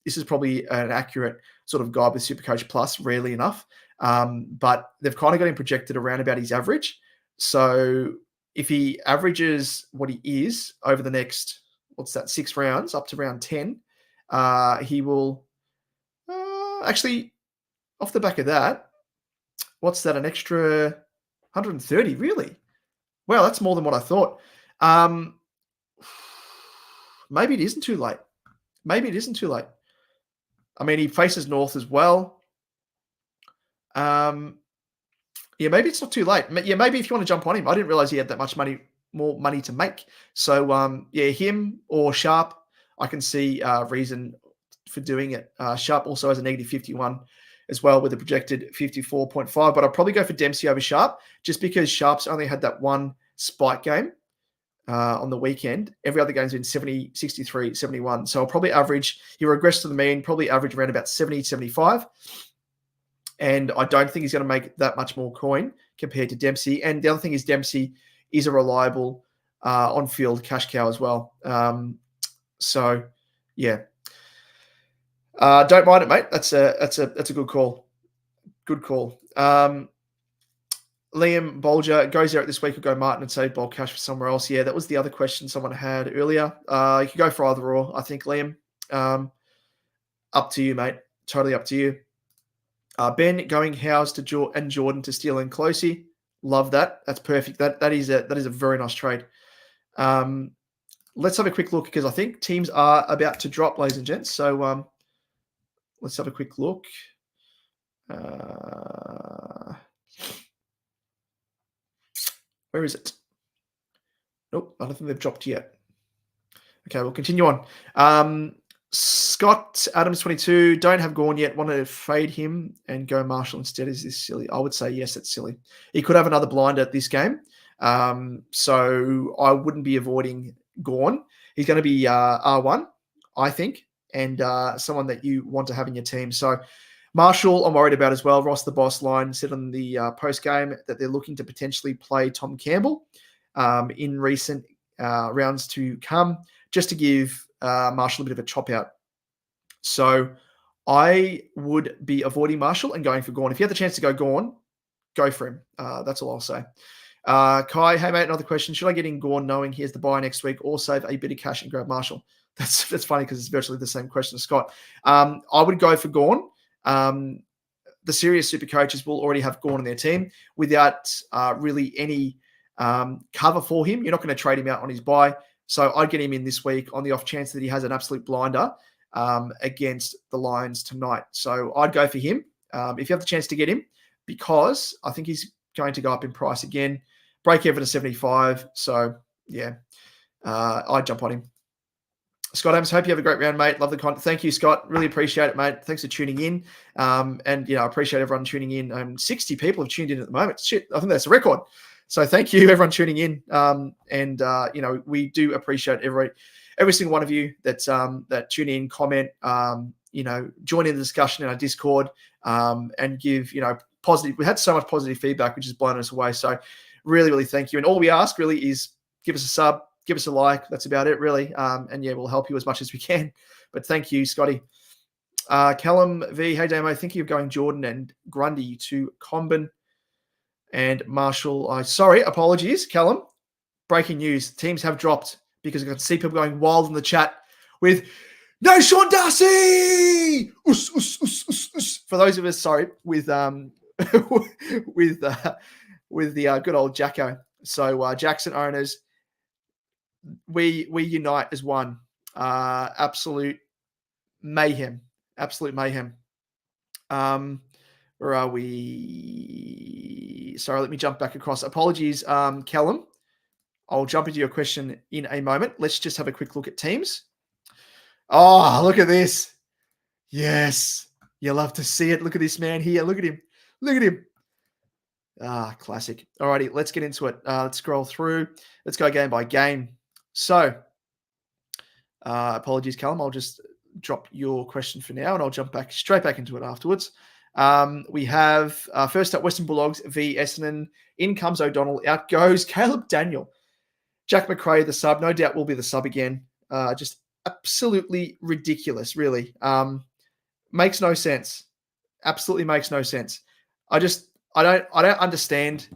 this is probably an accurate sort of guide with SuperCoach Plus, rarely enough. But they've kind of got him projected around about his average. So if he averages what he is over the next, 6 rounds, up to round 10, he will actually, off the back of that, what's that, an extra 130, really? Wow, that's more than what I thought. Maybe it isn't too late. I mean, he faces North as well. Yeah, maybe it's not too late. Yeah, maybe if you want to jump on him. I didn't realize he had that much more money to make. So, yeah, him or Sharp, I can see reason for doing it. Sharp also has a -51 as well with a projected 54.5. But I'll probably go for Dempsey over Sharp just because Sharp's only had that one spike game on the weekend. Every other game's been 70, 63, 71. So I'll probably average, he regressed to the mean, probably average around about 70, 75. And I don't think he's going to make that much more coin compared to Dempsey. And the other thing is Dempsey is a reliable on-field cash cow as well. So, yeah. Don't mind it, mate. That's a good call. Good call. Liam Bolger goes out this week or go Martin and save bulk cash for somewhere else. Yeah, that was the other question someone had earlier. You could go for either or, I think, Liam. Up to you, mate. Totally up to you. Ben going Howes to and Jordan to Steele and Closey. Love that. That's perfect. That is a very nice trade. Let's have a quick look because I think teams are about to drop, ladies and gents. So let's have a quick look. Where is it? Nope, I don't think they've dropped yet. Okay, we'll continue on. Scott Adams 22, don't have Gorn yet. Want to fade him and go Marshall instead? Is this silly? I would say yes, it's silly. He could have another blinder at this game. So I wouldn't be avoiding Gorn. He's going to be R1, I think, and someone that you want to have in your team. So Marshall, I'm worried about as well. Ross the Boss line said on the post game that they're looking to potentially play Tom Campbell in recent rounds to come, just to give Marshall a bit of a chop out. So I would be avoiding Marshall and going for Gorn. If you have the chance to go Gorn, go for him. That's all I'll say. Kai, hey mate, another question. Should I get in Gorn knowing he has the buy next week or save a bit of cash and grab Marshall? That's funny because it's virtually the same question as Scott. I would go for Gorn. The serious super coaches will already have Gorn in their team without really any cover for him. You're not going to trade him out on his buy. So I'd get him in this week on the off chance that he has an absolute blinder against the Lions tonight. So I'd go for him if you have the chance to get him, because I think he's going to go up in price again. Break even to 75. So yeah, I'd jump on him. Scott Adams, hope you have a great round, mate. Love the content. Thank you, Scott. Really appreciate it, mate. Thanks for tuning in. And, I appreciate everyone tuning in. 60 people have tuned in at the moment. Shit, I think that's a record. So thank you, everyone tuning in. We do appreciate every single one of you that tune in, comment, join in the discussion in our Discord, and give, positive. We had so much positive feedback, which has blown us away. So really, really thank you. And all we ask really is give us a sub, give us a like. That's about it, really. We'll help you as much as we can. But thank you, Scotty. Callum V, hey, Damo, thinking of going Jordan and Grundy to Combin and Marshall. Apologies, Callum. Breaking news. Teams have dropped because I can see people going wild in the chat with no Sean Darcy! Us, us, us, us, us. For those of us, with with the good old Jacko. So Jackson owners, we unite as one. Absolute mayhem. Absolute mayhem. Where are we? Sorry, let me jump back across. Apologies, Callum. I'll jump into your question in a moment. Let's just have a quick look at teams. Oh, look at this. Yes. You love to see it. Look at this man here. Look at him. Look at him. Classic. Alrighty, let's get into it. Let's scroll through. Let's go game by game. So, apologies, Callum. I'll just drop your question for now, and I'll jump straight back into it afterwards. We have first up Western Bulldogs v Essendon. In comes O'Donnell. Out goes Caleb Daniel. Jack McRae, the sub, no doubt will be the sub again. Just absolutely ridiculous, really. Makes no sense. Absolutely makes no sense. I don't understand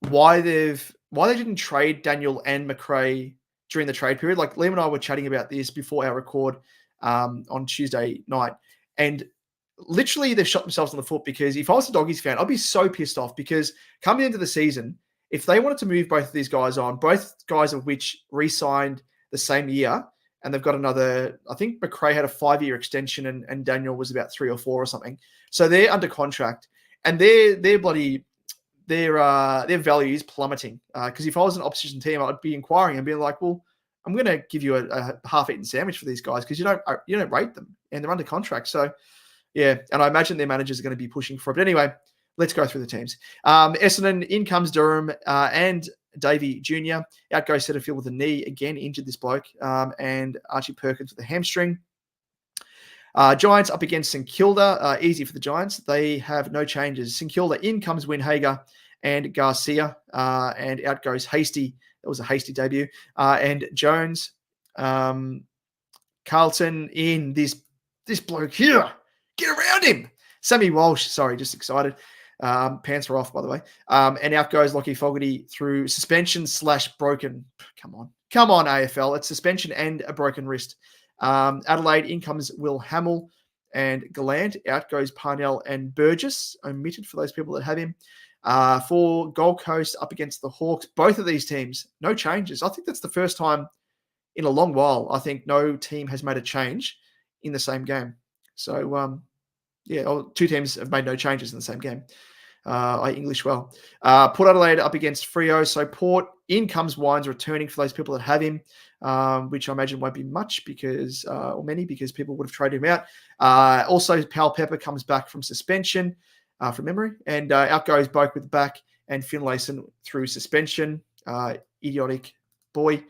why they didn't trade Daniel and McRae during the trade period. Like Liam and I were chatting about this before our record on Tuesday night, and literally they've shot themselves in the foot, because if I was a Doggies fan, I'd be so pissed off, because coming into the season, if they wanted to move both of these guys on, both guys of which re-signed the same year, and they've got another, I think McRae had a 5-year extension and Daniel was about 3 or 4 or something. So they're under contract, and their value is plummeting. Because if I was an opposition team, I'd be inquiring and being like, well, I'm going to give you a half-eaten sandwich for these guys because you don't rate them and they're under contract. So yeah, and I imagine their managers are going to be pushing for it. But anyway, let's go through the teams. Essendon, in comes Durham and Davey Jr. Out goes Setterfield with a knee. Again, injured this bloke. And Archie Perkins with a hamstring. Giants up against St Kilda. Easy for the Giants. They have no changes. St Kilda, in comes Winhager and Garcia. And out goes Hasty. That was a hasty debut. And Jones. Carlton in this bloke here. Get around him. Sammy Walsh. Sorry, just excited. Pants are off, by the way. And out goes Lockie Fogarty through suspension/broken. Come on, AFL. It's suspension and a broken wrist. Adelaide, in comes Will Hamill and Gallant. Out goes Parnell and Burgess, omitted for those people that have him. For Gold Coast up against the Hawks, both of these teams, no changes. I think that's the first time in a long while I think no team has made a change in the same game. So, two teams have made no changes in the same game. I English well. Port Adelaide up against Freo. So Port, in comes Wines returning for those people that have him, which I imagine won't be much or many because people would have traded him out. Also, Pal Pepper comes back from suspension from memory, and out goes Boak with the back and Finlayson through suspension. Idiotic boy.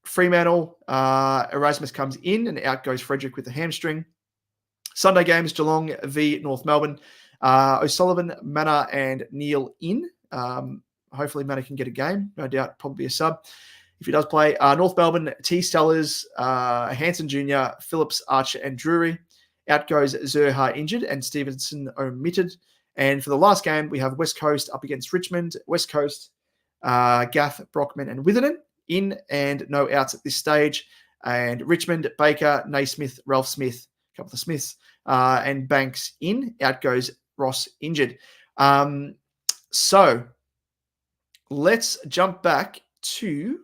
Fremantle, Erasmus comes in and out goes Frederick with the hamstring. Sunday games, Geelong v North Melbourne. O'Sullivan, Manor, and Neil in. Hopefully, Manor can get a game. No doubt, probably a sub if he does play. North Melbourne, T. Stellers, Hanson Jr., Phillips, Archer, and Drury. Out goes Zerha injured and Stevenson omitted. And for the last game, we have West Coast up against Richmond. West Coast, Gaff, Brockman, and Witherden in, and no outs at this stage. And Richmond, Baker, Naismith, Ralph Smith, a couple of Smiths, and Banks in. Out goes Ross injured. So let's jump back to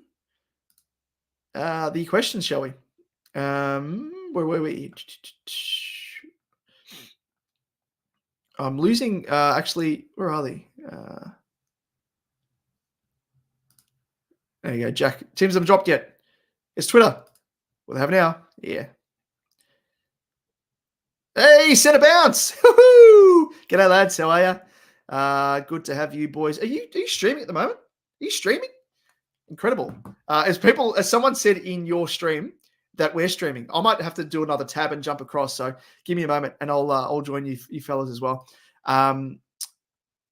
the questions, shall we? Where were we? I'm losing. Actually, where are they? There you go, Jack. Teams haven't dropped yet. It's Twitter. Well, they have now. Yeah. Hey, set a bounce. Woo-hoo! G'day, lads. How are you? Good to have you boys. Are you streaming at the moment? Are you streaming? Incredible. As someone said in your stream that we're streaming, I might have to do another tab and jump across. So give me a moment and I'll join you fellas as well.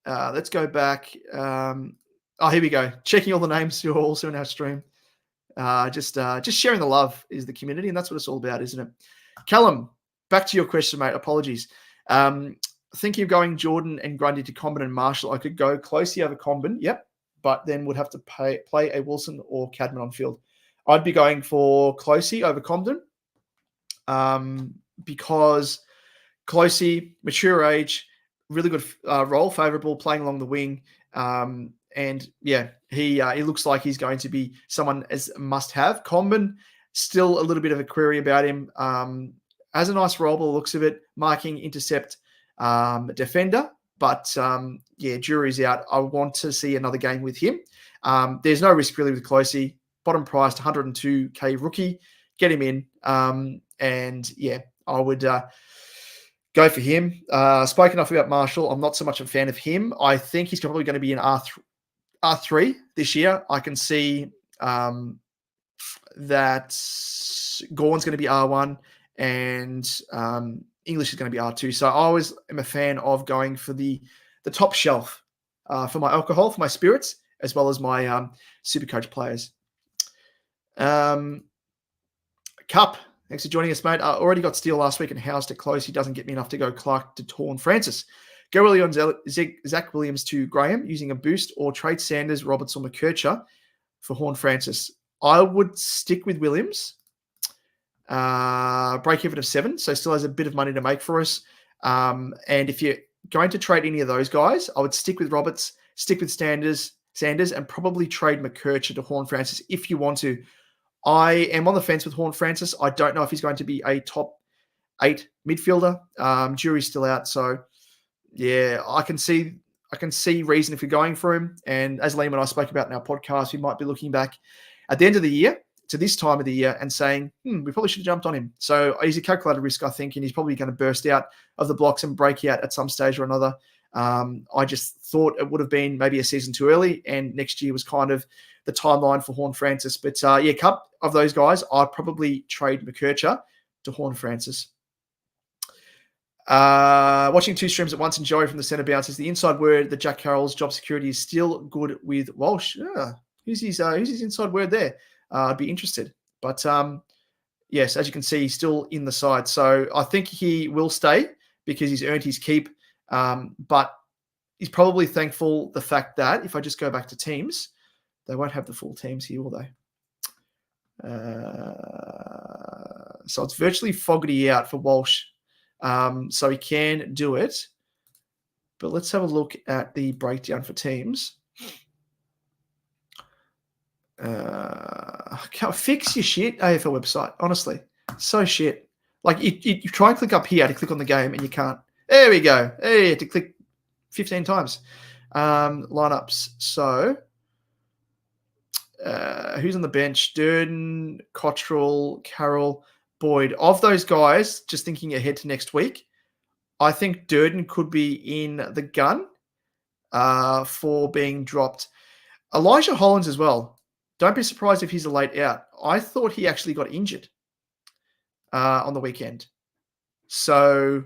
Let's go back. Here we go. Checking all the names who are also in our stream. Just sharing the love is the community, and that's what it's all about, isn't it? Callum, back to your question, mate. Apologies. Thinking of going Jordan and Grundy to Combin and Marshall. I could go Closey over Combin, yep, but then would have to play a Wilson or Cadman on field. I'd be going for Closey over Compton because Closey, mature age, really good role, favourable, playing along the wing. And yeah, he looks like he's going to be someone as a must-have. Combin, still a little bit of a query about him. Has a nice role by the looks of it, marking, intercept, defender. But jury's out. I want to see another game with him. There's no risk really with Closey. Bottom priced, 102k rookie. Get him in. I would go for him. Spoke enough about Marshall. I'm not so much a fan of him. I think he's probably going to be in R3 this year. I can see that Gorn's going to be R1 and English is going to be R2. So I always am a fan of going for the top shelf for my alcohol, for my spirits, as well as my SuperCoach players. Cup, thanks for joining us, mate. I already got Steele last week and House to close. He doesn't get me enough to go Clark to Torn Francis. Go Williams, Zach Williams to Graham using a boost, or trade Sanders, Roberts, or McKercher for Horn Francis. I would stick with Williams. Break even of 7, so still has a bit of money to make for us. And if you're going to trade any of those guys, I would stick with Roberts, stick with Sanders, and probably trade McKercher to Horn Francis if you want to. I am on the fence with Horn Francis. I don't know if he's going to be a top 8 midfielder. Jury's still out, so yeah, I can see reason if you're going for him. And as Liam and I spoke about in our podcast, we might be looking back at the end of the year to this time of the year and saying, we probably should have jumped on him. So he's a calculated risk, I think, and he's probably going to burst out of the blocks and break out at some stage or another. I just thought it would have been maybe a season too early, and next year was kind of the timeline for Horn Francis. But cup of those guys, I'd probably trade McKercher to Horn Francis. Watching 2 streams at once, and Joey from the centre bounce is the inside word that Jack Carroll's job security is still good with Walsh. Who's his inside word there? I'd be interested. But yes, as you can see, he's still in the side. So I think he will stay because he's earned his keep. But he's probably thankful the fact that if I just go back to teams, they won't have the full teams here, will they? So it's virtually Fogarty out for Walsh. So he can do it. But let's have a look at the breakdown for teams. Fix your shit AFL website, honestly. So shit. Like you try and click up here to click on the game and you can't. There we go. Hey, you have to click 15 times. Lineups. So who's on the bench? Durden, Cottrell, Carroll, Boyd. Of those guys, just thinking ahead to next week, I think Durden could be in the gun for being dropped. Elijah Hollins as well. Don't be surprised if he's a late out. I thought he actually got injured on the weekend. So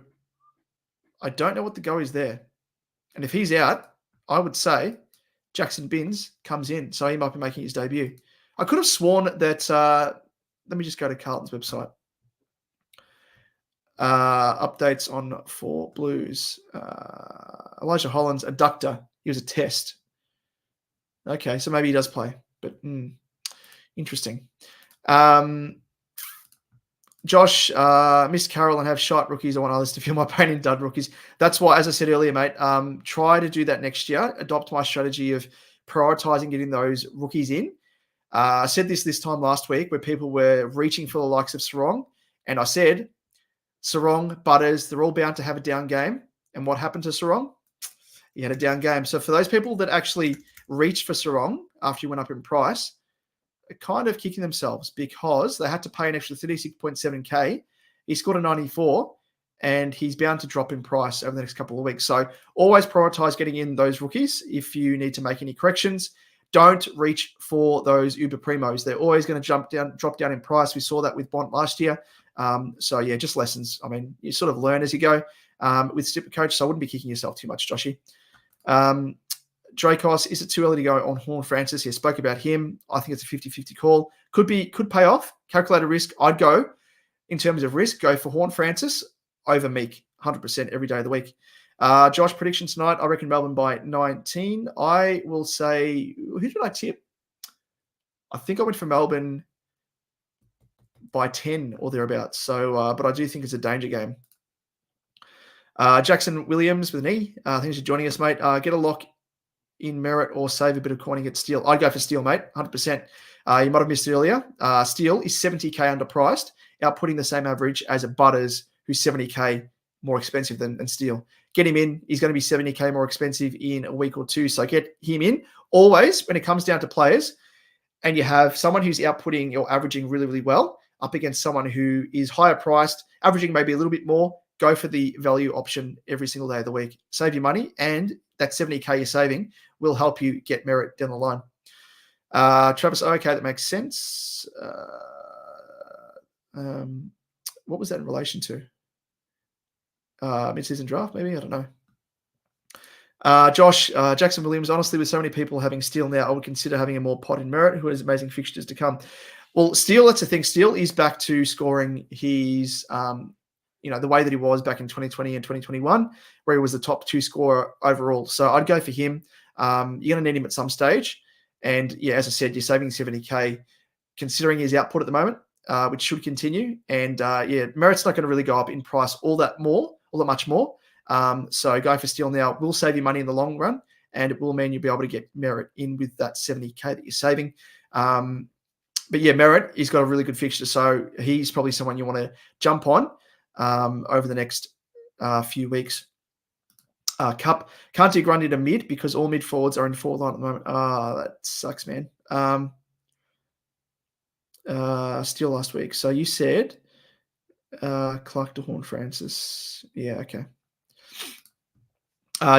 I don't know what the go is there. And if he's out, I would say Jackson Binns comes in. So he might be making his debut. I could have sworn that, let me just go to Carlton's website. Updates on 4 Blues. Elijah Hollins, adductor. He was a test. Okay, so maybe he does play. But interesting. Josh, missed Carroll and have shite rookies. I want others to feel my pain in dud rookies. That's why, as I said earlier, mate, try to do that next year. Adopt my strategy of prioritizing getting those rookies in. I said this time last week where people were reaching for the likes of Sarong. And I said, Sarong, Butters, they're all bound to have a down game. And what happened to Sarong? He had a down game. So for those people that actually reached for Sarong after he went up in price, are kind of kicking themselves because they had to pay an extra 36.7K. He scored a 94 and he's bound to drop in price over the next couple of weeks. So always prioritize getting in those rookies if you need to make any corrections. Don't reach for those Uber Primos. They're always going to drop down in price. We saw that with Bont last year. So yeah, just lessons. I mean, you sort of learn as you go with SuperCoach. So I wouldn't be kicking yourself too much, Joshy. Dracos, is it too early to go on Horn Francis? Yeah, spoke about him. I think it's a 50-50 call. Could pay off. Calculated risk. I'd go, in terms of risk, go for Horn Francis over Meek, 100% every day of the week. Josh, prediction tonight, I reckon Melbourne by 19. I will say, who did I tip? I think I went for Melbourne by 10 or thereabouts. So, but I do think it's a danger game. Jackson Williams with an E. Thanks for joining us, mate. Get a lock in Merit or save a bit of coining at Steele. I'd go for Steele, mate, 100%. You might have missed it earlier. Steele is 70K underpriced, outputting the same average as a Butters, who's 70K more expensive than Steele. Get him in. He's going to be 70K more expensive in a week or two. So get him in. Always, when it comes down to players, and you have someone who's outputting or averaging really, really well up against someone who is higher priced, averaging maybe a little bit more, go for the value option every single day of the week. Save your money, and that 70K you're saving will help you get Merit down the line. Travis, okay, that makes sense. What was that in relation to? Mid-season draft, maybe? I don't know. Josh, Jackson Williams, honestly, with so many people having Steele now, I would consider having a more pod in Merit who has amazing fixtures to come. Well, Steele, that's the thing. Steele is back to scoring his, the way that he was back in 2020 and 2021, where he was the top 2 scorer overall. So I'd go for him. You're going to need him at some stage. And yeah, as I said, you're saving 70K, considering his output at the moment, which should continue. And Merit's not going to really go up in price all that much more. So going for Steele now will save you money in the long run, and it will mean you'll be able to get Merit in with that 70K that you're saving. But yeah, Merit, he's got a really good fixture. So he's probably someone you want to jump on over the next few weeks. Cup, can't do Grundy to mid because all mid forwards are in forward line at the moment. That sucks, man. Steele last week. So you said Clark to Horn Francis. Yeah, okay.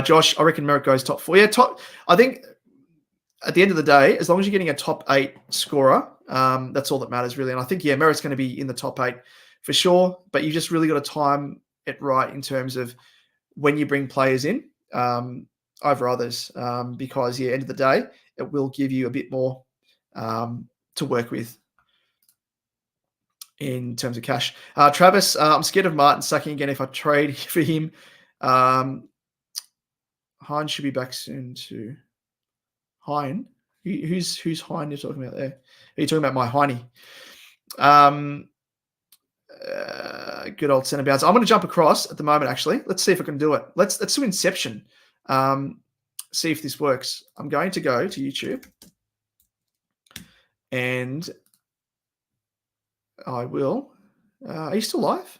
Josh, I reckon Merrick goes top 4. Yeah, I think at the end of the day, as long as you're getting a top 8 scorer, that's all that matters, really. And I think, Merrick's going to be in the top 8 for sure, but you just really got to time it right in terms of when you bring players in over others, because, end of the day, it will give you a bit more to work with in terms of cash. Travis, I'm scared of Martin sucking again if I trade for him. Hine should be back soon too. Hine? Who's Hine you're talking about there? Are you talking about my Hiney? Good old centre bounce. I'm going to jump across at the moment, actually. Let's see if I can do it. Let's do Inception. See if this works. I'm going to go to YouTube. And I will. Are you still live?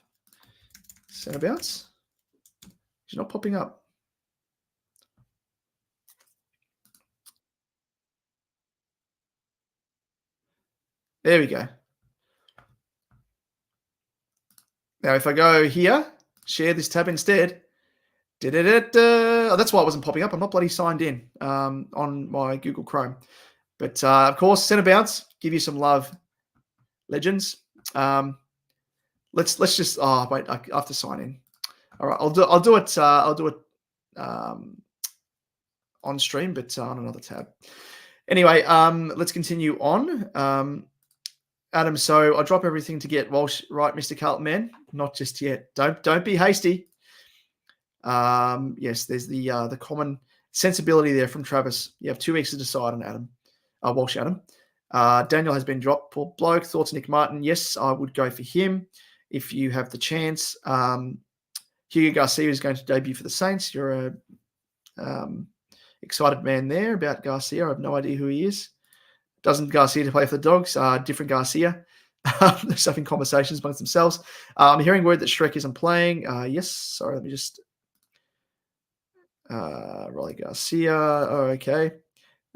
Centre bounce. She's not popping up. There we go. Now, if I go here, share this tab instead. Oh, that's why it wasn't popping up. I'm not bloody signed in on my Google Chrome. But of course, centre bounce. Give you some love, legends. Let's just. Oh wait, I have to sign in. All right, I'll do it. I'll do it on stream, but on another tab. Anyway, let's continue on. Adam, so I drop everything to get Walsh right, Mr. Carlton man. Not just yet. Don't be hasty. Yes, there's the common sensibility there from Travis. You have 2 weeks to decide on Adam. Walsh Adam. Daniel has been dropped. Poor bloke. Thoughts, Nick Martin? Yes, I would go for him if you have the chance. Hugo Garcia is going to debut for the Saints. You're a excited man there about Garcia. I have no idea who he is. Doesn't Garcia to play for the Dogs? Different Garcia. They're having conversations amongst themselves. I'm hearing word that Shrek isn't playing. Yes. Sorry, let me just... Rolly Garcia. Oh, okay.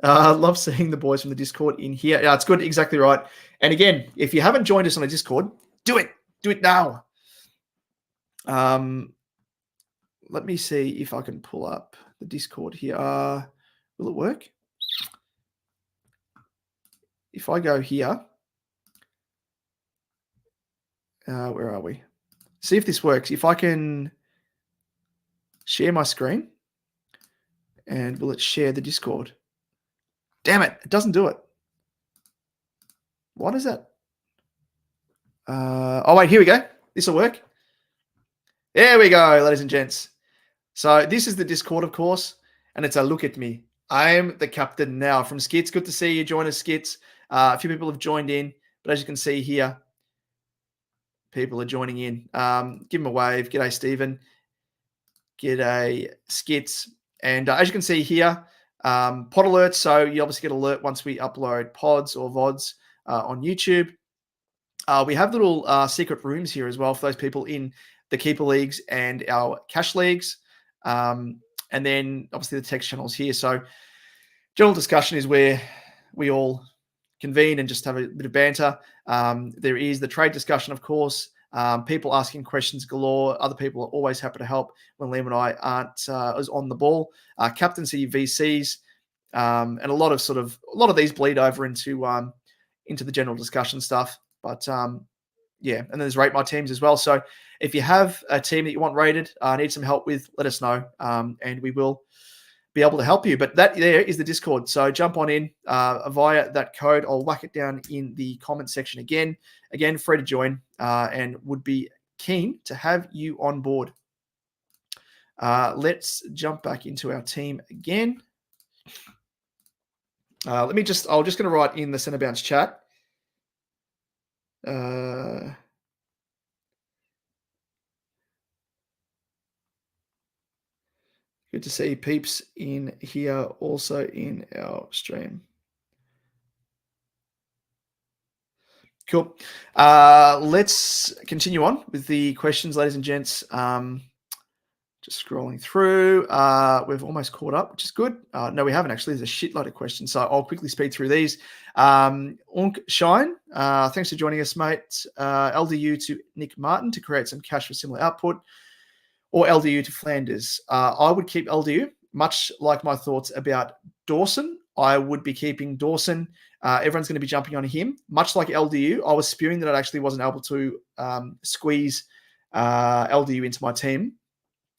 Love seeing the boys from the Discord in here. Yeah, it's good. Exactly right. And again, if you haven't joined us on the Discord, do it. Do it now. Let me see if I can pull up the Discord here. Will it work? If I go here, where are we? See if this works. If I can share my screen, and will it share the Discord? Damn it, it doesn't do it. What is that? Oh, wait, here we go. This will work. There we go, ladies and gents. So this is the Discord, of course, and it's a look at me. I am the captain now from Skits. Good to see you join us, Skits. A few people have joined in, but as you can see here, people are joining in. Give them a wave. G'day, Stephen. G'day, Skits. And as you can see here, pod alerts. So you obviously get alert once we upload pods or VODs on YouTube. We have little secret rooms here as well for those people in the Keeper Leagues and our Cash Leagues. And then obviously the text channels here. So general discussion is where we all convene and just have a bit of banter. There is the trade discussion, of course. People asking questions galore. Other people are always happy to help when Liam and I aren't as on the ball. Captaincy, VCs, and a lot of these bleed over into the general discussion stuff. But yeah, and then there's rate my teams as well. So if you have a team that you want rated, need some help with, let us know, and we will be able to help you. But that there is the Discord. So jump on in via that code. I'll whack it down in the comment section again. Again, free to join and would be keen to have you on board. Let's jump back into our team again. I'm just going to write in the Centre Bounce chat. Good to see peeps in here, also in our stream. Cool. Let's continue on with the questions, ladies and gents. Just scrolling through. We've almost caught up, which is good. No, we haven't actually. There's a shitload of questions, so I'll quickly speed through these. Unk Shine, thanks for joining us, mate. LDU to Nick Martin to create some cash for similar output, or LDU to Flanders. I would keep LDU, much like my thoughts about Dawson. I would be keeping Dawson. Everyone's going to be jumping on him. Much like LDU, I was spewing that I actually wasn't able to squeeze LDU into my team,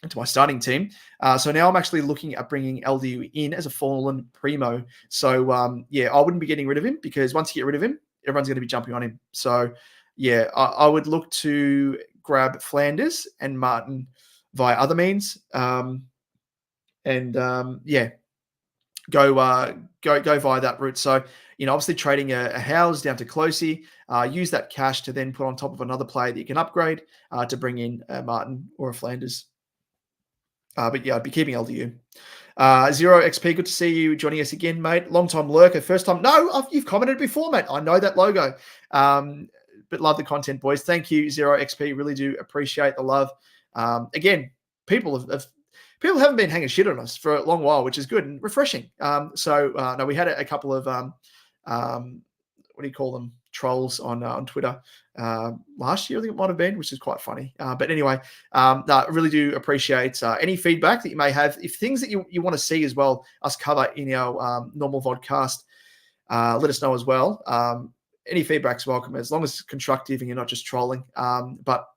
into my starting team. So now I'm actually looking at bringing LDU in as a fallen primo. So, yeah, I wouldn't be getting rid of him because once you get rid of him, everyone's going to be jumping on him. So, yeah, I would look to grab Flanders and Martin via other means. Yeah, go via that route. So, obviously trading a Howes down to Closey, use that cash to then put on top of another player that you can upgrade to bring in a Martin or a Flanders. But yeah, I'd be keeping LDU. Zero XP, good to see you joining us again, mate. Long time lurker, first time. No, you've commented before, mate. I know that logo. But love the content, boys. Thank you, Zero XP. Really do appreciate the love. Again, people haven't been hanging shit on us for a long while, which is good and refreshing. No, we had a couple of what do you call them? Trolls on Twitter last year, I think it might have been, which is quite funny. But anyway, I really do appreciate any feedback that you may have. If things that you want to see as well, us cover in our normal vodcast, let us know as well. Any feedback's welcome, as long as it's constructive and you're not just trolling. But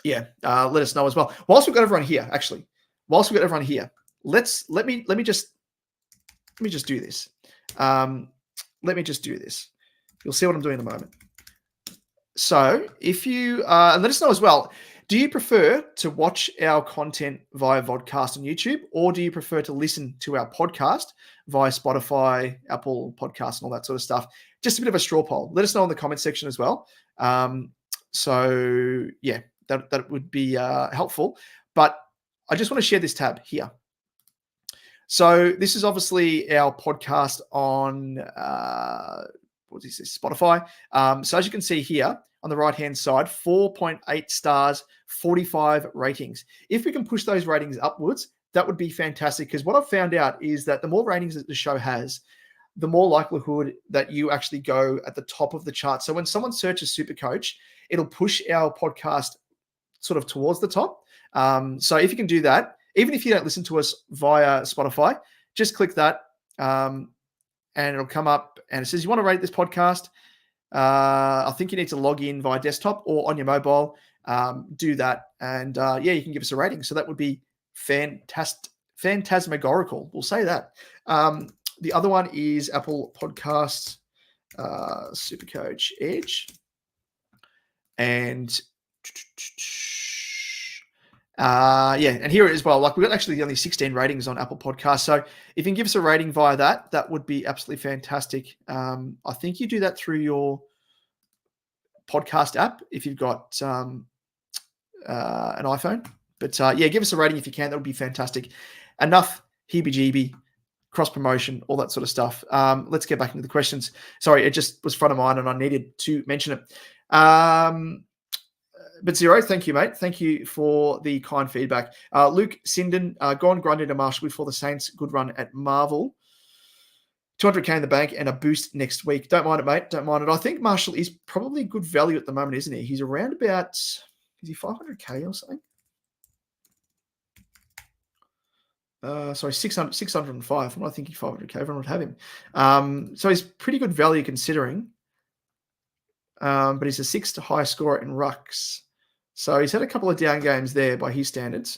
yeah, let us know as well. Whilst we've got everyone here, let me just do this. Let me just do this. You'll see what I'm doing in a moment. So if you, and let us know as well, do you prefer to watch our content via vodcast on YouTube, or do you prefer to listen to our podcast via Spotify, Apple Podcasts, and all that sort of stuff? Just a bit of a straw poll. Let us know in the comment section as well. So yeah, that would be helpful. But I just want to share this tab here. So this is obviously our podcast on what is this? Spotify. So as you can see here on the right-hand side, 4.8 stars, 45 ratings. If we can push those ratings upwards, that would be fantastic, because what I've found out is that the more ratings that the show has, the more likelihood that you actually go at the top of the chart. So when someone searches SuperCoach, it'll push our podcast sort of towards the top. So if you can do that, even if you don't listen to us via Spotify, just click that and it'll come up and it says, you want to rate this podcast? I think you need to log in via desktop or on your mobile. Do that. And yeah, you can give us a rating. So that would be phantasmagorical. We'll say that. The other one is Apple Podcasts, SuperCoach Edge. And yeah, and here as well, like we've got actually only 16 ratings on Apple Podcasts. So if you can give us a rating via that, that would be absolutely fantastic. I think you do that through your podcast app if you've got an iPhone. But yeah, give us a rating if you can. That would be fantastic. Enough heebie-jeebie, cross-promotion, all that sort of stuff. Let's get back into the questions. Sorry, it just was front of mind and I needed to mention it. But Zero, thank you, mate. Thank you for the kind feedback. Luke Sinden, gone grinded a Marshall before the Saints. Good run at Marvel. 200K in the bank and a boost next week. Don't mind it, mate. Don't mind it. I think Marshall is probably good value at the moment, isn't he? He's around about, is he 500K or something? Sorry, 605. I'm not thinking 500K. Everyone would have him. So he's pretty good value considering. But he's a sixth highest scorer in rucks. So he's had a couple of down games there by his standards.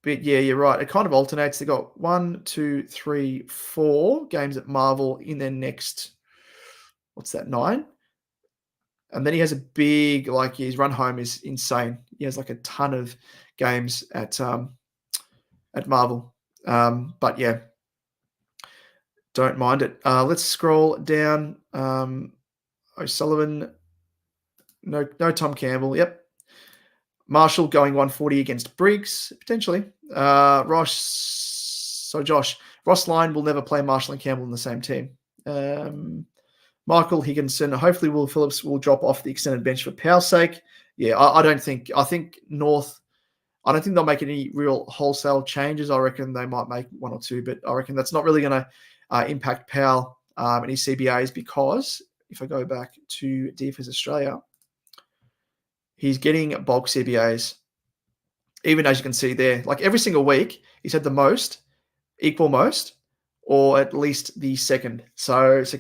But yeah, you're right. It kind of alternates. They got 1, 2, 3, 4 games at Marvel in their next, what's that, 9? And then he has a big, like his run home is insane. He has like a ton of games at Marvel. But yeah, don't mind it. Let's scroll down. O'Sullivan, no Tom Campbell. Yep. Marshall going 140 against Briggs, potentially. Josh Line will never play Marshall and Campbell in the same team. Michael Higginson, hopefully Will Phillips will drop off the extended bench for Powell's sake. Yeah, I think North, I don't think they'll make any real wholesale changes. I reckon they might make 1 or 2, but I reckon that's not really going to impact Powell and his CBAs, because if I go back to DFS Australia, he's getting bulk CBAs, even as you can see there. Like every single week, he's had the most, equal most, or at least the second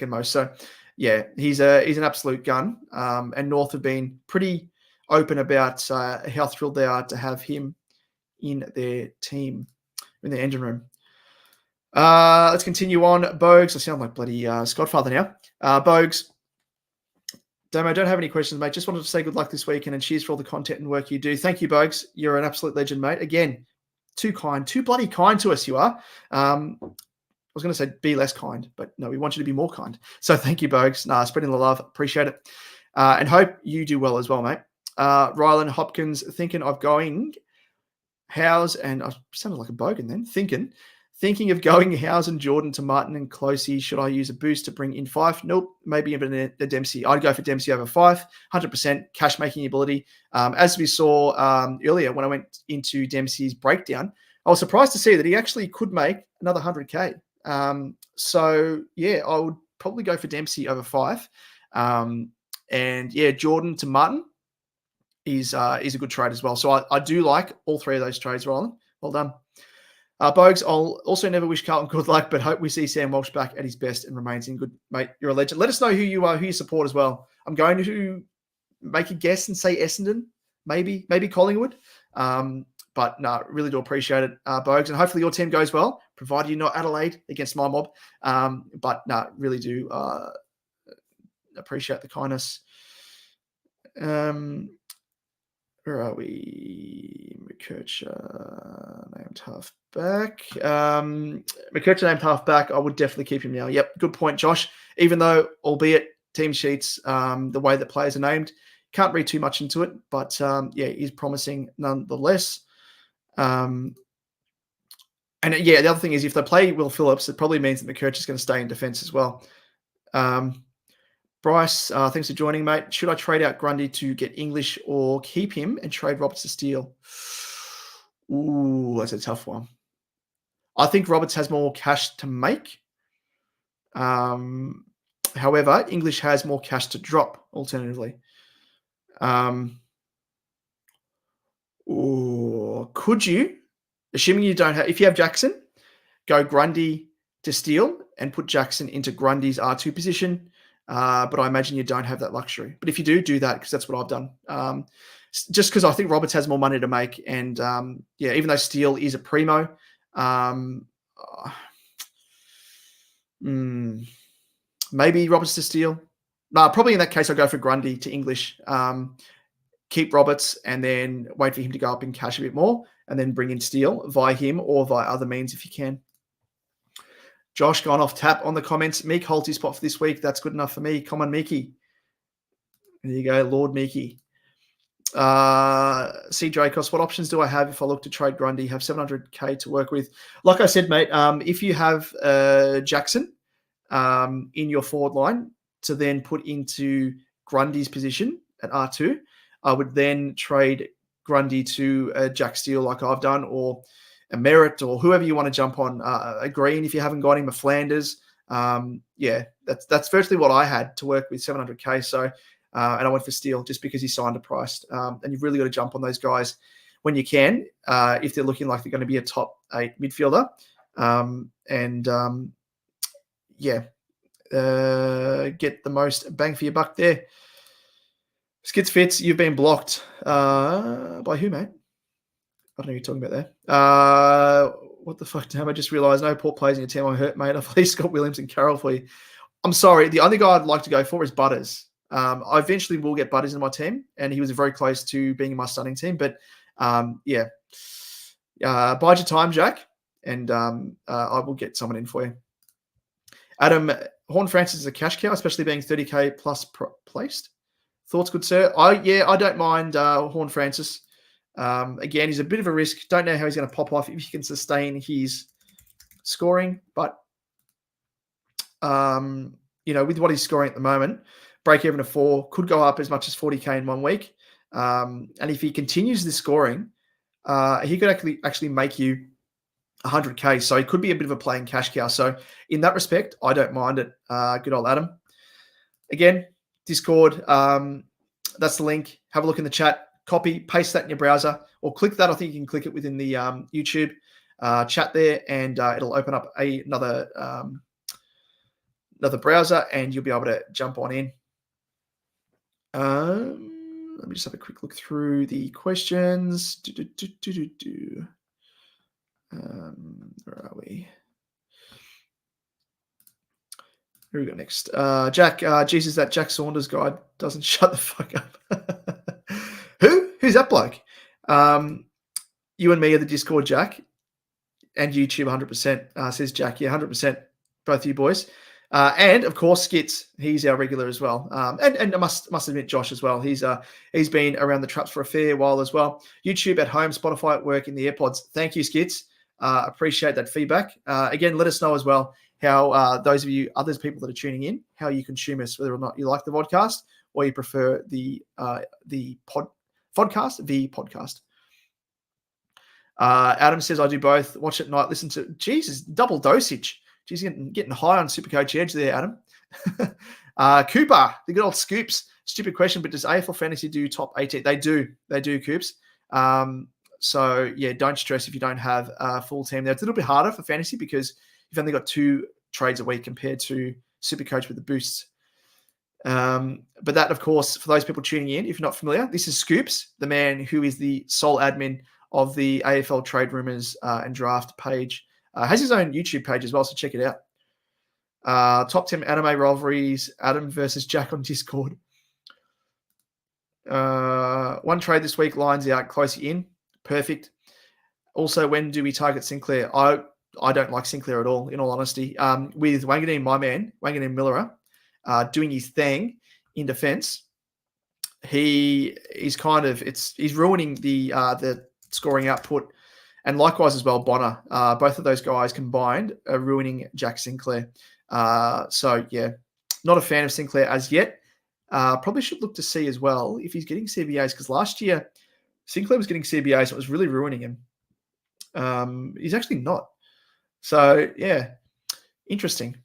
most. So yeah, he's an absolute gun. And North have been pretty open about how thrilled they are to have him in their team, in their engine room. Let's continue on. Bogues, I sound like bloody Scottfather now. Bogues, Damo, don't have any questions, mate. Just wanted to say good luck this weekend and cheers for all the content and work you do. Thank you, Bogues. You're an absolute legend, mate. Again, Too kind. Too bloody kind to us, you are. I was going to say be less kind, but no, we want you to be more kind. So thank you, Bogues. Spreading the love. Appreciate it. And hope you do well as well, mate. Rylan Hopkins, thinking of going Howes, and I sounded like a bogan then, thinking of going Howes and Jordan to Martin and Closey. Should I use a boost to bring in 5? Nope. Maybe even a Dempsey. I'd go for Dempsey over 5, 100% cash making ability. As we saw earlier when I went into Dempsey's breakdown, I was surprised to see that he actually could make another 100K. So yeah, I would probably go for Dempsey over 5. And yeah, Jordan to Martin is a good trade as well. So I do like all 3 of those trades, Roland. Well done. Bogues, I'll also never wish Carlton good luck, but hope we see Sam Walsh back at his best and remains in good. Mate, you're a legend. Let us know who you support as well. I'm going to make a guess and say Essendon, maybe Collingwood. But no, really do appreciate it, Bogues, and hopefully your team goes well, provided you're not Adelaide against my mob. But no, really do appreciate the kindness. Where are we? McKercher named halfback. McKercher named halfback. I would definitely keep him now. Yep, good point, Josh. Even though, albeit team sheets, the way that players are named, can't read too much into it. But yeah, he's promising nonetheless. And yeah, the other thing is if they play Will Phillips, it probably means that McKercher is going to stay in defence as well. Bryce, thanks for joining, mate. Should I trade out Grundy to get English or keep him and trade Roberts to Steele? Ooh, that's a tough one. I think Roberts has more cash to make. However, English has more cash to drop, alternatively. Could you, assuming you don't have, if you have Jackson, go Grundy to Steele and put Jackson into Grundy's R2 position. But I imagine you don't have that luxury. But if you do that, because that's what I've done. Just because I think Roberts has more money to make. And, yeah, even though Steele is a primo, maybe Roberts to Steele. No, probably in that case, I'll go for Grundy to English. Keep Roberts and then wait for him to go up in cash a bit more and then bring in Steele via him or via other means if you can. Josh gone off tap on the comments. Meek holds his spot for this week. That's good enough for me. Come on, Meeky. There you go, Lord Meeky. C. Dracos, what options do I have if I look to trade Grundy? Have 700K to work with. Like I said, mate, if you have Jackson in your forward line to then put into Grundy's position at R2, I would then trade Grundy to Jack Steele like I've done, or a Merritt, or whoever you want to jump on, a Green if you haven't got him, a Flanders. Yeah, that's virtually what I had to work with 700K. So, and I went for Steele just because he signed a price. And you've really got to jump on those guys when you can, if they're looking like they're going to be a top 8 midfielder. Yeah, get the most bang for your buck there. Skits Fits, you've been blocked. By who, mate? I don't know who you're talking about there. What the fuck, damn, I just realised no Port plays in your team. I hurt, mate. I've released Scott Williams and Carroll for you. I'm sorry. The only guy I'd like to go for is Butters. I eventually will get Butters in my team, and he was very close to being in my starting team. But, yeah. Bide your time, Jack, and I will get someone in for you. Adam, Horn Francis is a cash cow, especially being 30K plus placed. Thoughts, good sir? I don't mind Horn Francis. Again, he's a bit of a risk. Don't know how he's going to pop off if he can sustain his scoring. But, with what he's scoring at the moment, break even of 4, could go up as much as 40K in 1 week. And if he continues this scoring, he could actually make you 100K. So he could be a bit of a playing cash cow. So in that respect, I don't mind it. Good old Adam. Again, Discord, that's the link. Have a look in the chat. Copy, paste that in your browser, or click that. I think you can click it within the YouTube chat there, and it'll open up another browser, and you'll be able to jump on in. Let me just have a quick look through the questions. Where are we? Here we go next. Jack, Jesus, that Jack Saunders guy doesn't shut the fuck up. Who's that bloke? You and me are the Discord, Jack, and YouTube 100%, says Jack. Yeah, 100%, both of you boys. And of course, Skits, he's our regular as well. And I must admit, Josh as well. He's been around the traps for a fair while as well. YouTube at home, Spotify at work, in the AirPods. Thank you, Skits. Appreciate that feedback. Again, let us know as well how those of you, other people that are tuning in, how you consume us, whether or not you like the podcast or you prefer the podcast. Adam says, I do both. Watch at night, listen to... Jesus, double dosage. Jeez, getting high on SuperCoach Edge there, Adam. Cooper, the good old Scoops. Stupid question, but does AFL Fantasy do top 18? They do. They do, Coops. So, yeah, don't stress if you don't have a full team there. It's a little bit harder for Fantasy because you've only got 2 trades a week compared to SuperCoach with the boosts. But that, of course, for those people tuning in, if you're not familiar, this is Scoops, the man who is the sole admin of the AFL Trade Rumors and Draft page. Has his own YouTube page as well, so check it out. Top 10 anime rivalries, Adam versus Jack on Discord. One trade this week, Lions out, closely in. Perfect. Also, when do we target Sinclair? I don't like Sinclair at all, in all honesty. With Wanganeen, my man, Wanganeen Miller, doing his thing in defense, he's ruining the scoring output. And likewise as well, Bonner. Both of those guys combined are ruining Jack Sinclair. So, yeah, not a fan of Sinclair as yet. Probably should look to see as well if he's getting CBAs, because last year Sinclair was getting CBAs and it was really ruining him. He's actually not. So, yeah, interesting.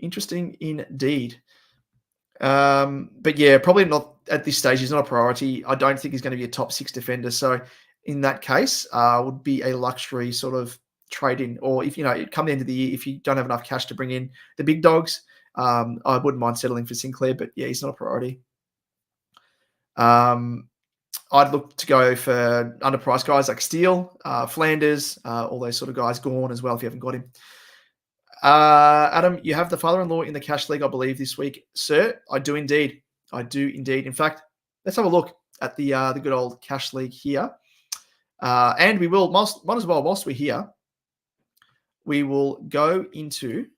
Interesting indeed. But, yeah, probably not at this stage. He's not a priority. I don't think he's going to be a top 6 defender. So, in that case, would be a luxury sort of trade-in. Or if, come the end of the year, if you don't have enough cash to bring in the big dogs, I wouldn't mind settling for Sinclair. But, yeah, he's not a priority. I'd look to go for underpriced guys like Steele, Flanders, all those sort of guys. Gorn as well if you haven't got him. Adam, you have the father-in-law in the cash league, I believe, this week. Sir, I do indeed. In fact, let's have a look at the good old cash league here. And we will, might as well, whilst we're here, we will go into,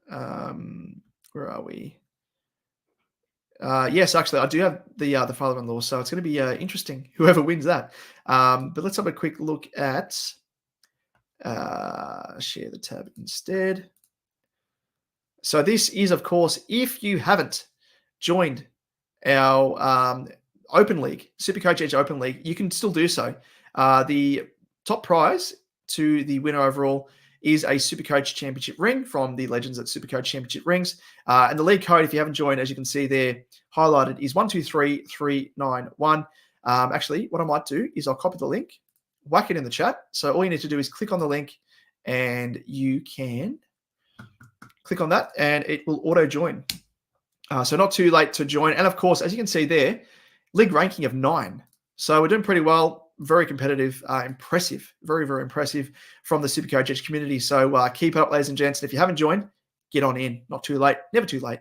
where are we? Yes, actually, I do have the father-in-law, so it's going to be interesting, whoever wins that. But let's have a quick look at, share the tab instead. So this is, of course, if you haven't joined our Open League, SuperCoach Edge Open League, you can still do so. The top prize to the winner overall is a SuperCoach Championship ring from the Legends at SuperCoach Championship Rings. And the league code, if you haven't joined, as you can see there, highlighted, is 123391. Actually, what I might do is I'll copy the link, whack it in the chat. So all you need to do is click on the link and you can click on that and it will auto-join. So not too late to join. And of course, as you can see there, league ranking of 9. So we're doing pretty well. Very competitive, impressive, very, very impressive from the SuperCoach Edge community. So keep up, ladies and gents. And if you haven't joined, get on in. Not too late, never too late.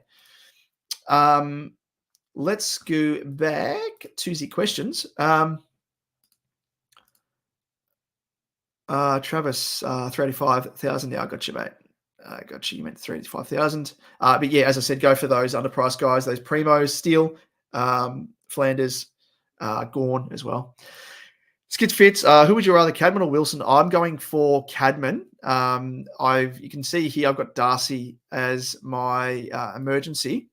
Let's go back to the questions. Travis, 385,000. Yeah, I got you, mate. I got you. You meant 385,000. But yeah, as I said, go for those underpriced guys, those primos, Steele, Flanders, Gorn as well. Skits Fits, who would you rather, Cadman or Wilson? I'm going for Cadman. You can see here I've got Darcy as my emergency.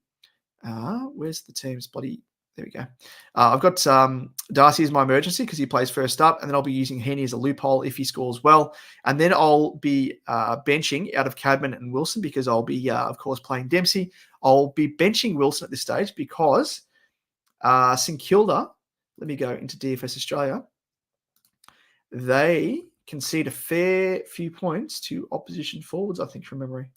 Where's the team's bloody... There we go. I've got Darcy as my emergency because he plays first up, and then I'll be using Heaney as a loophole if he scores well. And then I'll be benching out of Cadman and Wilson because I'll be, of course, playing Dempsey. I'll be benching Wilson at this stage because St Kilda, let me go into DFS Australia, they concede a fair few points to opposition forwards, I think, from memory.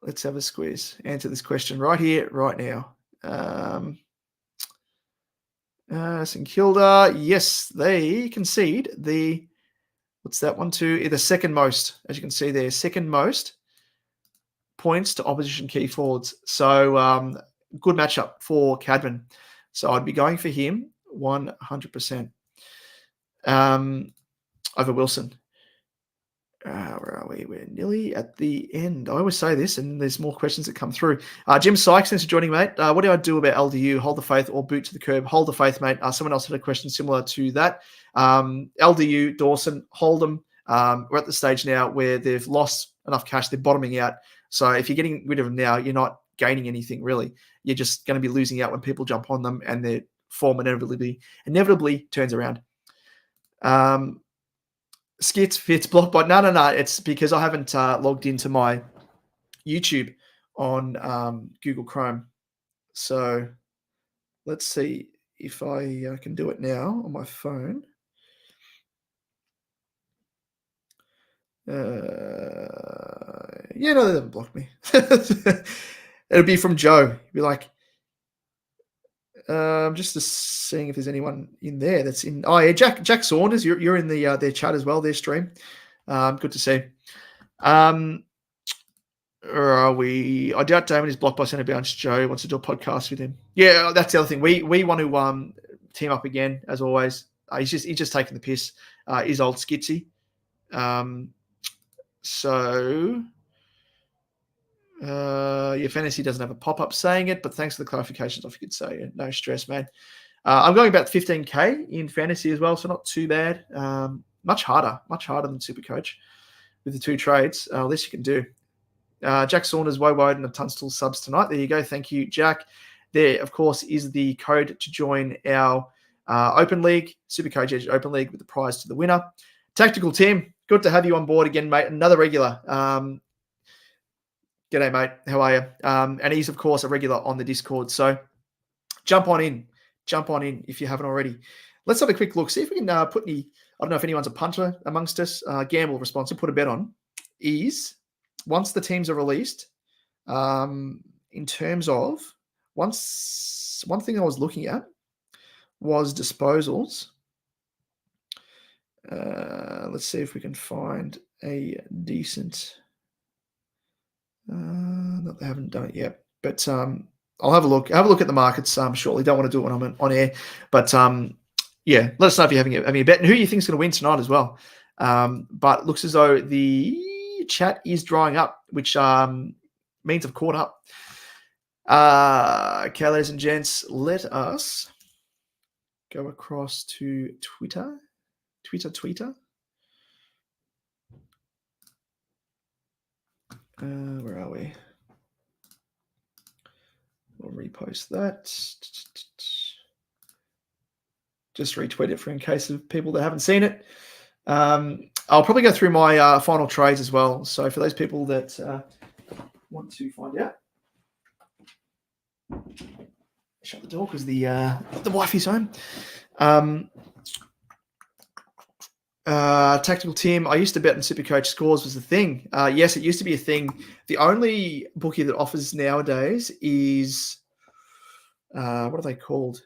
Let's have a squeeze. Answer this question right here, right now. St Kilda, yes, they concede the, what's that one to? The second most, as you can see there, second most points to opposition key forwards. So good matchup for Cadman. So I'd be going for him 100%. over Wilson. Where are we? We're nearly at the end. I always say this, and there's more questions that come through. Jim Sykes, thanks for joining, mate. What do I do about LDU? Hold the faith or boot to the curb? Hold the faith, mate. Someone else had a question similar to that. LDU, Dawson, hold them. We're at the stage now where they've lost enough cash. They're bottoming out. So if you're getting rid of them now, you're not gaining anything, really. You're just going to be losing out when people jump on them and their form inevitably turns around. Skits, fits, block bot. No. It's because I haven't logged into my YouTube on Google Chrome. So let's see if I can do it now on my phone. Yeah, no, they haven't blocked me. It'll be from Joe. He'll be like, just seeing if there's anyone in there that's in. Oh yeah, Jack Saunders, you're in their chat as well, their stream. Good to see. Or are we? I doubt Damon is blocked by Centre Bounce. Joe wants to do a podcast with him. Yeah, that's the other thing. We want to team up again as always. He's just taking the piss. He's old skitsy. So. Your fantasy doesn't have a pop-up saying it, but thanks for the clarifications. If you could say no stress, man. I'm going about 15k in fantasy as well, so not too bad. Much harder than SuperCoach with the 2 trades. Least you can do. Jack Saunders, Woden, and Tunstall subs tonight. There you go. Thank you, Jack. There, of course, is the code to join our Open League, SuperCoach Edge Open League, with the prize to the winner. Tactical Tim, good to have you on board again, mate. Another regular. G'day, mate. How are you? And he's, of course, a regular on the Discord. So jump on in if you haven't already. Let's have a quick look. See if we can put any, I don't know if anyone's a punter amongst us. Gamble response, put a bet on, is once the teams are released, in terms of, one thing I was looking at was disposals. Let's see if we can find a decent... No, they haven't done it yet, but I'll have a look. Have a look at the markets shortly. Don't want to do it when I'm on air, but yeah, let us know if you're having a bet and who you think is going to win tonight as well. But it looks as though the chat is drying up, which means I've caught up. Okay, ladies and gents, let us go across to Twitter. Where are we? We'll repost that. Just retweet it for in case of people that haven't seen it. I'll probably go through my final trades as well. So for those people that want to find out, shut the door because the wife is home. Tactical team. I used to bet on SuperCoach scores was the thing. Yes, it used to be a thing. The only bookie that offers nowadays is what are they called?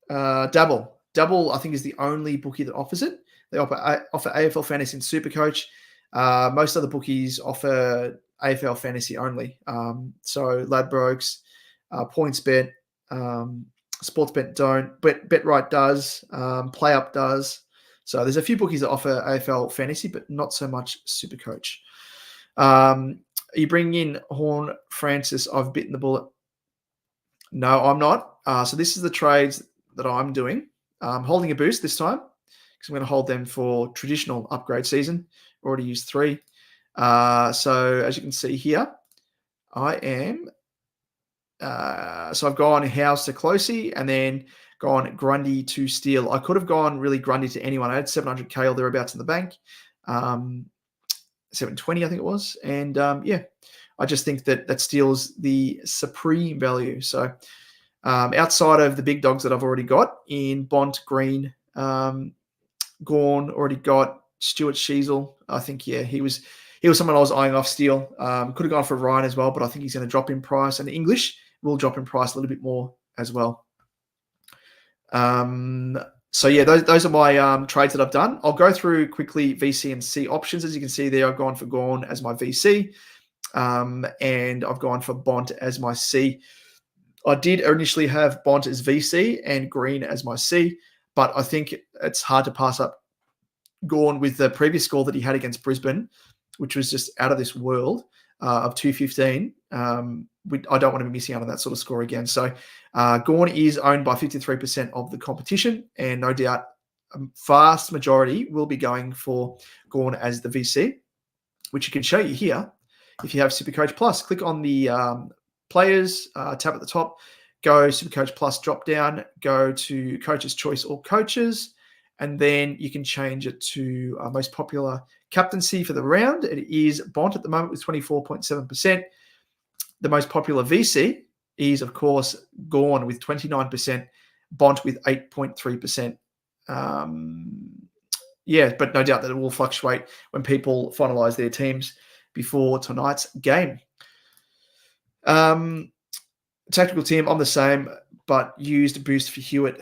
Dabble. Dabble, I think, is the only bookie that offers it. They offer AFL Fantasy and SuperCoach. Most other bookies offer AFL Fantasy only. So Ladbrokes, PointsBet, Sportsbet don't. BetRight does. PlayUp does. So there's a few bookies that offer AFL Fantasy, but not so much SuperCoach. Are you bringing in Horn Francis? I've bitten the bullet. No, I'm not. So this is the trades that I'm doing. I'm holding a boost this time because I'm going to hold them for traditional upgrade season. Already used 3. So as you can see here, I am. So I've gone House to Closey and then gone Grundy to Steele. I could have gone really Grundy to anyone. I had 700k or thereabouts in the bank. 720, I think it was. And yeah, I just think that Steele's the supreme value. So outside of the big dogs that I've already got in Bont, Green, Gawn, already got Stuart Sheasel. I think, yeah, he was someone I was eyeing off Steele. Could have gone for Ryan as well, but I think he's going to drop in price. And English will drop in price a little bit more as well. So yeah, those are my trades that I've done. I'll go through quickly VC and C options. As you can see there, I've gone for Gawn as my VC, and I've gone for Bont as my C. I did initially have Bont as VC and Green as my C, but I think it's hard to pass up Gawn with the previous score that he had against Brisbane, which was just out of this world of 215. I don't want to be missing out on that sort of score again. So Gawn is owned by 53% of the competition, and no doubt a vast majority will be going for Gawn as the VC, which you can show you here. If you have SuperCoach Plus, click on the players tab at the top, go SuperCoach Plus drop down, go to Coach's Choice or Coaches, and then you can change it to most popular captaincy for the round. It is Bont at the moment with 24.7%. The most popular VC is, of course, Gawn with 29%, Bont with 8.3%. Yeah, but no doubt that it will fluctuate when people finalise their teams before tonight's game. Tactical team, I'm the same, but used boost for Hewitt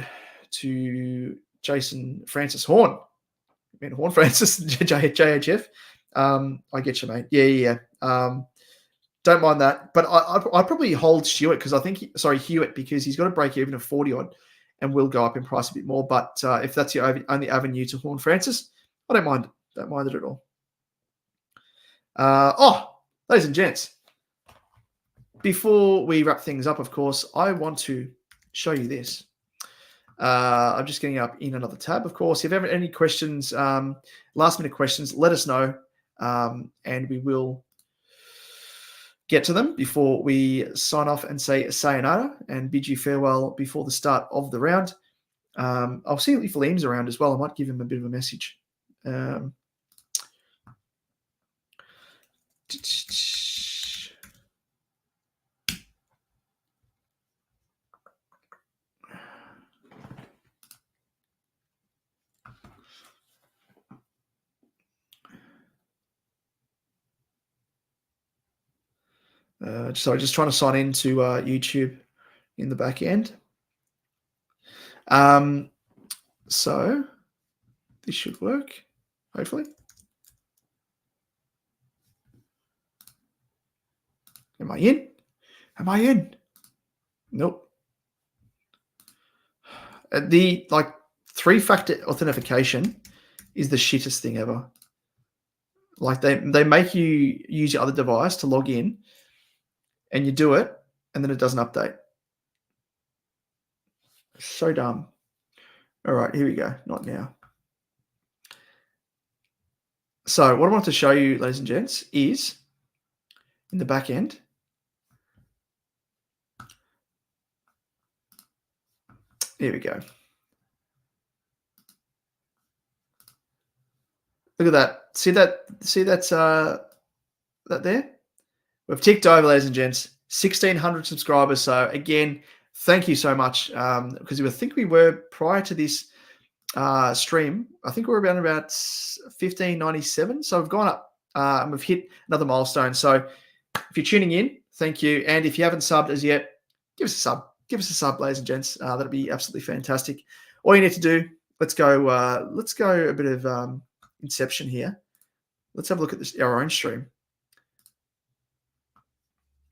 to Jason Francis Horn. I mean, Horn Francis, JHF. I get you, mate. Yeah. Don't mind that. But I'd probably hold Hewitt because I think, Hewitt, because he's got a break even of 40 odd and will go up in price a bit more. But if that's your only avenue to Horn Francis, I don't mind. Don't mind it at all. Ladies and gents, before we wrap things up, of course, I want to show you this. I'm just getting up in another tab, of course. If you have any questions, last-minute questions, let us know, and we will get to them before we sign off and say sayonara and bid you farewell before the start of the round. I'll see if Liam's around as well. I might give him a bit of a message. Just trying to sign into YouTube in the back end. So this should work, hopefully. Am I in? Am I in? Nope. The three-factor authentication is the shittest thing ever. Like they make you use your other device to log in, and you do it, and then it doesn't update. So dumb. All right, here we go. Not now. So what I want to show you, ladies and gents, is in the back end. Here we go. Look at that. See that's that there? We've ticked over, ladies and gents, 1,600 subscribers. So again, thank you so much. Because I think we were, prior to this stream, I think we were around about 1,597. So we've gone up and we've hit another milestone. So if you're tuning in, thank you. And if you haven't subbed as yet, give us a sub. Give us a sub, ladies and gents. That'd be absolutely fantastic. All you need to do, let's go a bit of Inception here. Let's have a look at this, our own stream.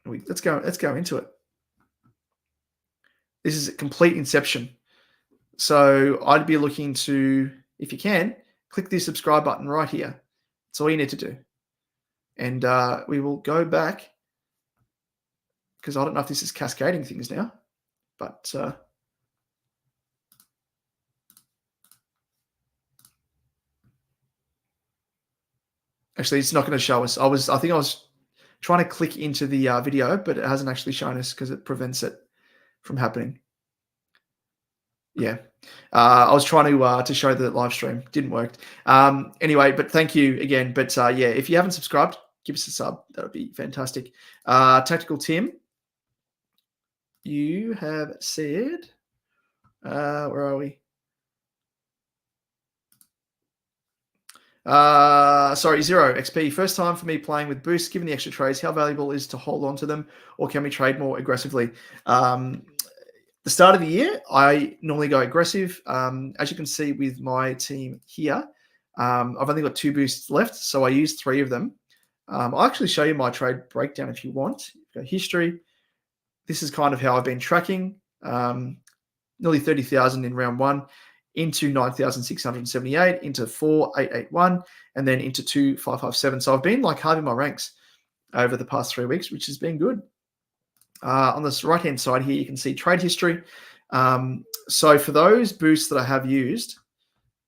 Let's go into it. This is a complete Inception. So I'd be looking to, if you can, click the subscribe button right here. That's all you need to do. And we will go back, because I don't know if this is cascading things now, but actually it's not going to show us. I think I was trying to click into the video, but it hasn't actually shown us because it prevents it from happening. Yeah. I was trying to show the live stream. Didn't work. Anyway, but thank you again. But yeah, if you haven't subscribed, give us a sub. That would be fantastic. Tactical Tim, you have said, where are we? Sorry, 0 XP. First time for me playing with boosts. Given the extra trades, how valuable is to hold on to them, or can we trade more aggressively? The start of the year, I normally go aggressive. As you can see with my team here, I've only got 2 boosts left, so I used 3 of them. I'll actually show you my trade breakdown if you want. Go history. This is kind of how I've been tracking. Nearly 30,000 in round 1. into 9,678, into 4,881, and then into 2,557. So I've been like halving my ranks over the past 3 weeks, which has been good. On this right-hand side here, you can see trade history. So for those boosts that I have used,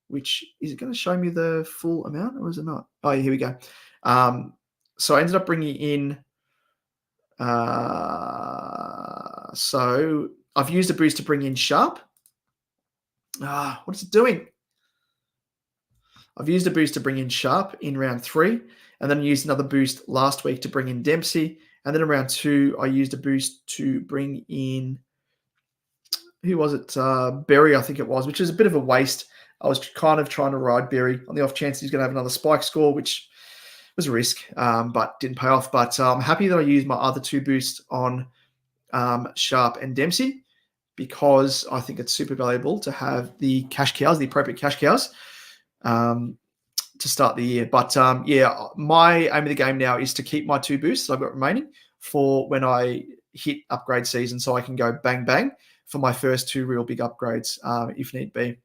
which is it going to show me the full amount or is it not? Oh, yeah, here we go. So I ended up bringing in, so I've used a boost to bring in Sharp. What is it doing? I've used a boost to bring in Sharp in round 3, and then used another boost last week to bring in Dempsey. And then in round 2, I used a boost to bring in, who was it? Berry, I think it was, which is a bit of a waste. I was kind of trying to ride Berry on the off chance he's going to have another spike score, which was a risk, but didn't pay off. But I'm happy that I used my other 2 boosts on Sharp and Dempsey, because I think it's super valuable to have the cash cows, the appropriate cash cows, to start the year. But yeah, my aim of the game now is to keep my 2 boosts I've got remaining for when I hit upgrade season, so I can go bang, bang for my first 2 real big upgrades if need be.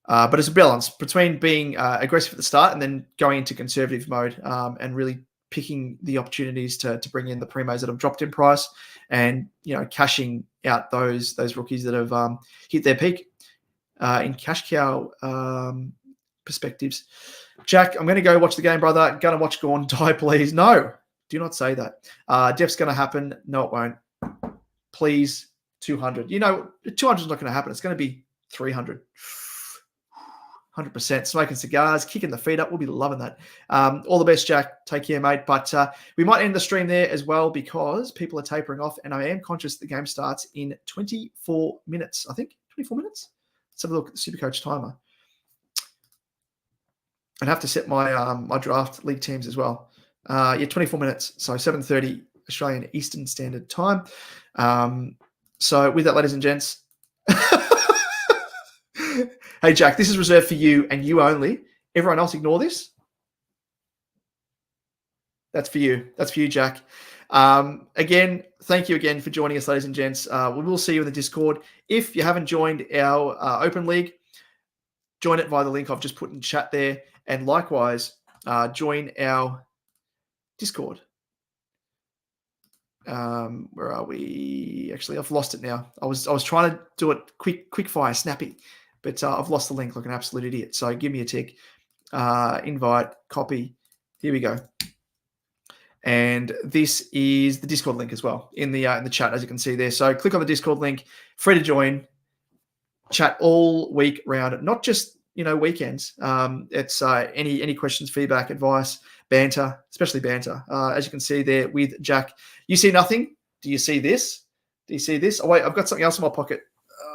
But it's a balance between being aggressive at the start and then going into conservative mode and really picking the opportunities to bring in the primos that have dropped in price, and cashing out those rookies that have hit their peak in cash cow perspectives. Jack, I'm going to go watch the game, brother. Going to watch Gorn die, please. No, do not say that. Def's going to happen. No, it won't. Please, 200. 200 is not going to happen. It's going to be 300. 100%. Smoking cigars, kicking the feet up. We'll be loving that. All the best, Jack. Take care, mate. But we might end the stream there as well, because people are tapering off, and I am conscious the game starts in 24 minutes. I think 24 minutes. Let's have a look at the SuperCoach timer. I'd have to set my my draft league teams as well. Yeah, 24 minutes. So 7:30 Australian Eastern Standard Time. So with that, ladies and gents. Hey, Jack, this is reserved for you and you only. Everyone else ignore this. That's for you. That's for you, Jack. Again, thank you again for joining us, ladies and gents. We will see you in the Discord. If you haven't joined our Open League, join it via the link I've just put in chat there. And likewise, join our Discord. Where are we? Actually, I've lost it now. I was trying to do it quick fire, snappy. But I've lost the link like an absolute idiot. So give me a tick. Invite, copy. Here we go. And this is the Discord link as well in the chat, as you can see there. So click on the Discord link. Free to join. Chat all week round, not just weekends. It's any questions, feedback, advice, banter, especially banter. As you can see there with Jack. You see nothing? Do you see this? Do you see this? Oh wait, I've got something else in my pocket.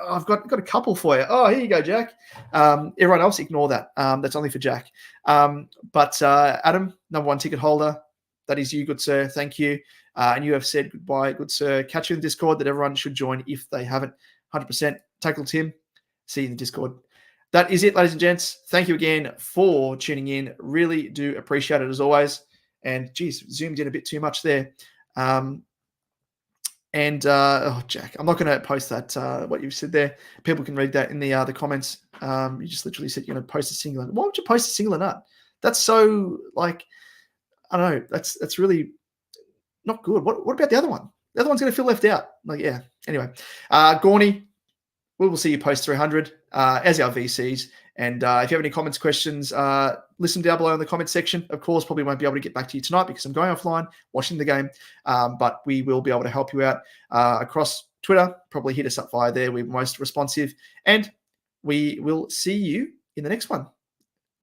I've got a couple for you. Oh, here you go, Jack. Everyone else, ignore that. That's only for Jack. But Adam, number 1 ticket holder, that is you, good sir. Thank you. And you have said goodbye, good sir. Catch you in the Discord that everyone should join if they haven't. 100%. Tackle Tim. See you in the Discord. That is it, ladies and gents. Thank you again for tuning in. Really do appreciate it as always. And geez, zoomed in a bit too much there. Jack, I'm not going to post that, what you've said there. People can read that in the comments. You just literally said you're going to post a singular. Why would you post a singular nut? That's so, I don't know. That's really not good. What about the other one? The other one's going to feel left out. Yeah. Anyway, Gorny, we will see you post 300 as our VCs. And if you have any comments, questions, listen down below in the comments section. Of course, probably won't be able to get back to you tonight because I'm going offline, watching the game. But we will be able to help you out across Twitter. Probably hit us up via there. We're most responsive. And we will see you in the next one.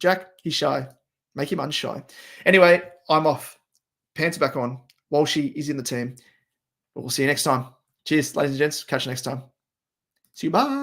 Jack, he's shy. Make him unshy. Anyway, I'm off. Pants are back on. Walshy is in the team. We'll see you next time. Cheers, ladies and gents. Catch you next time. See you. Bye.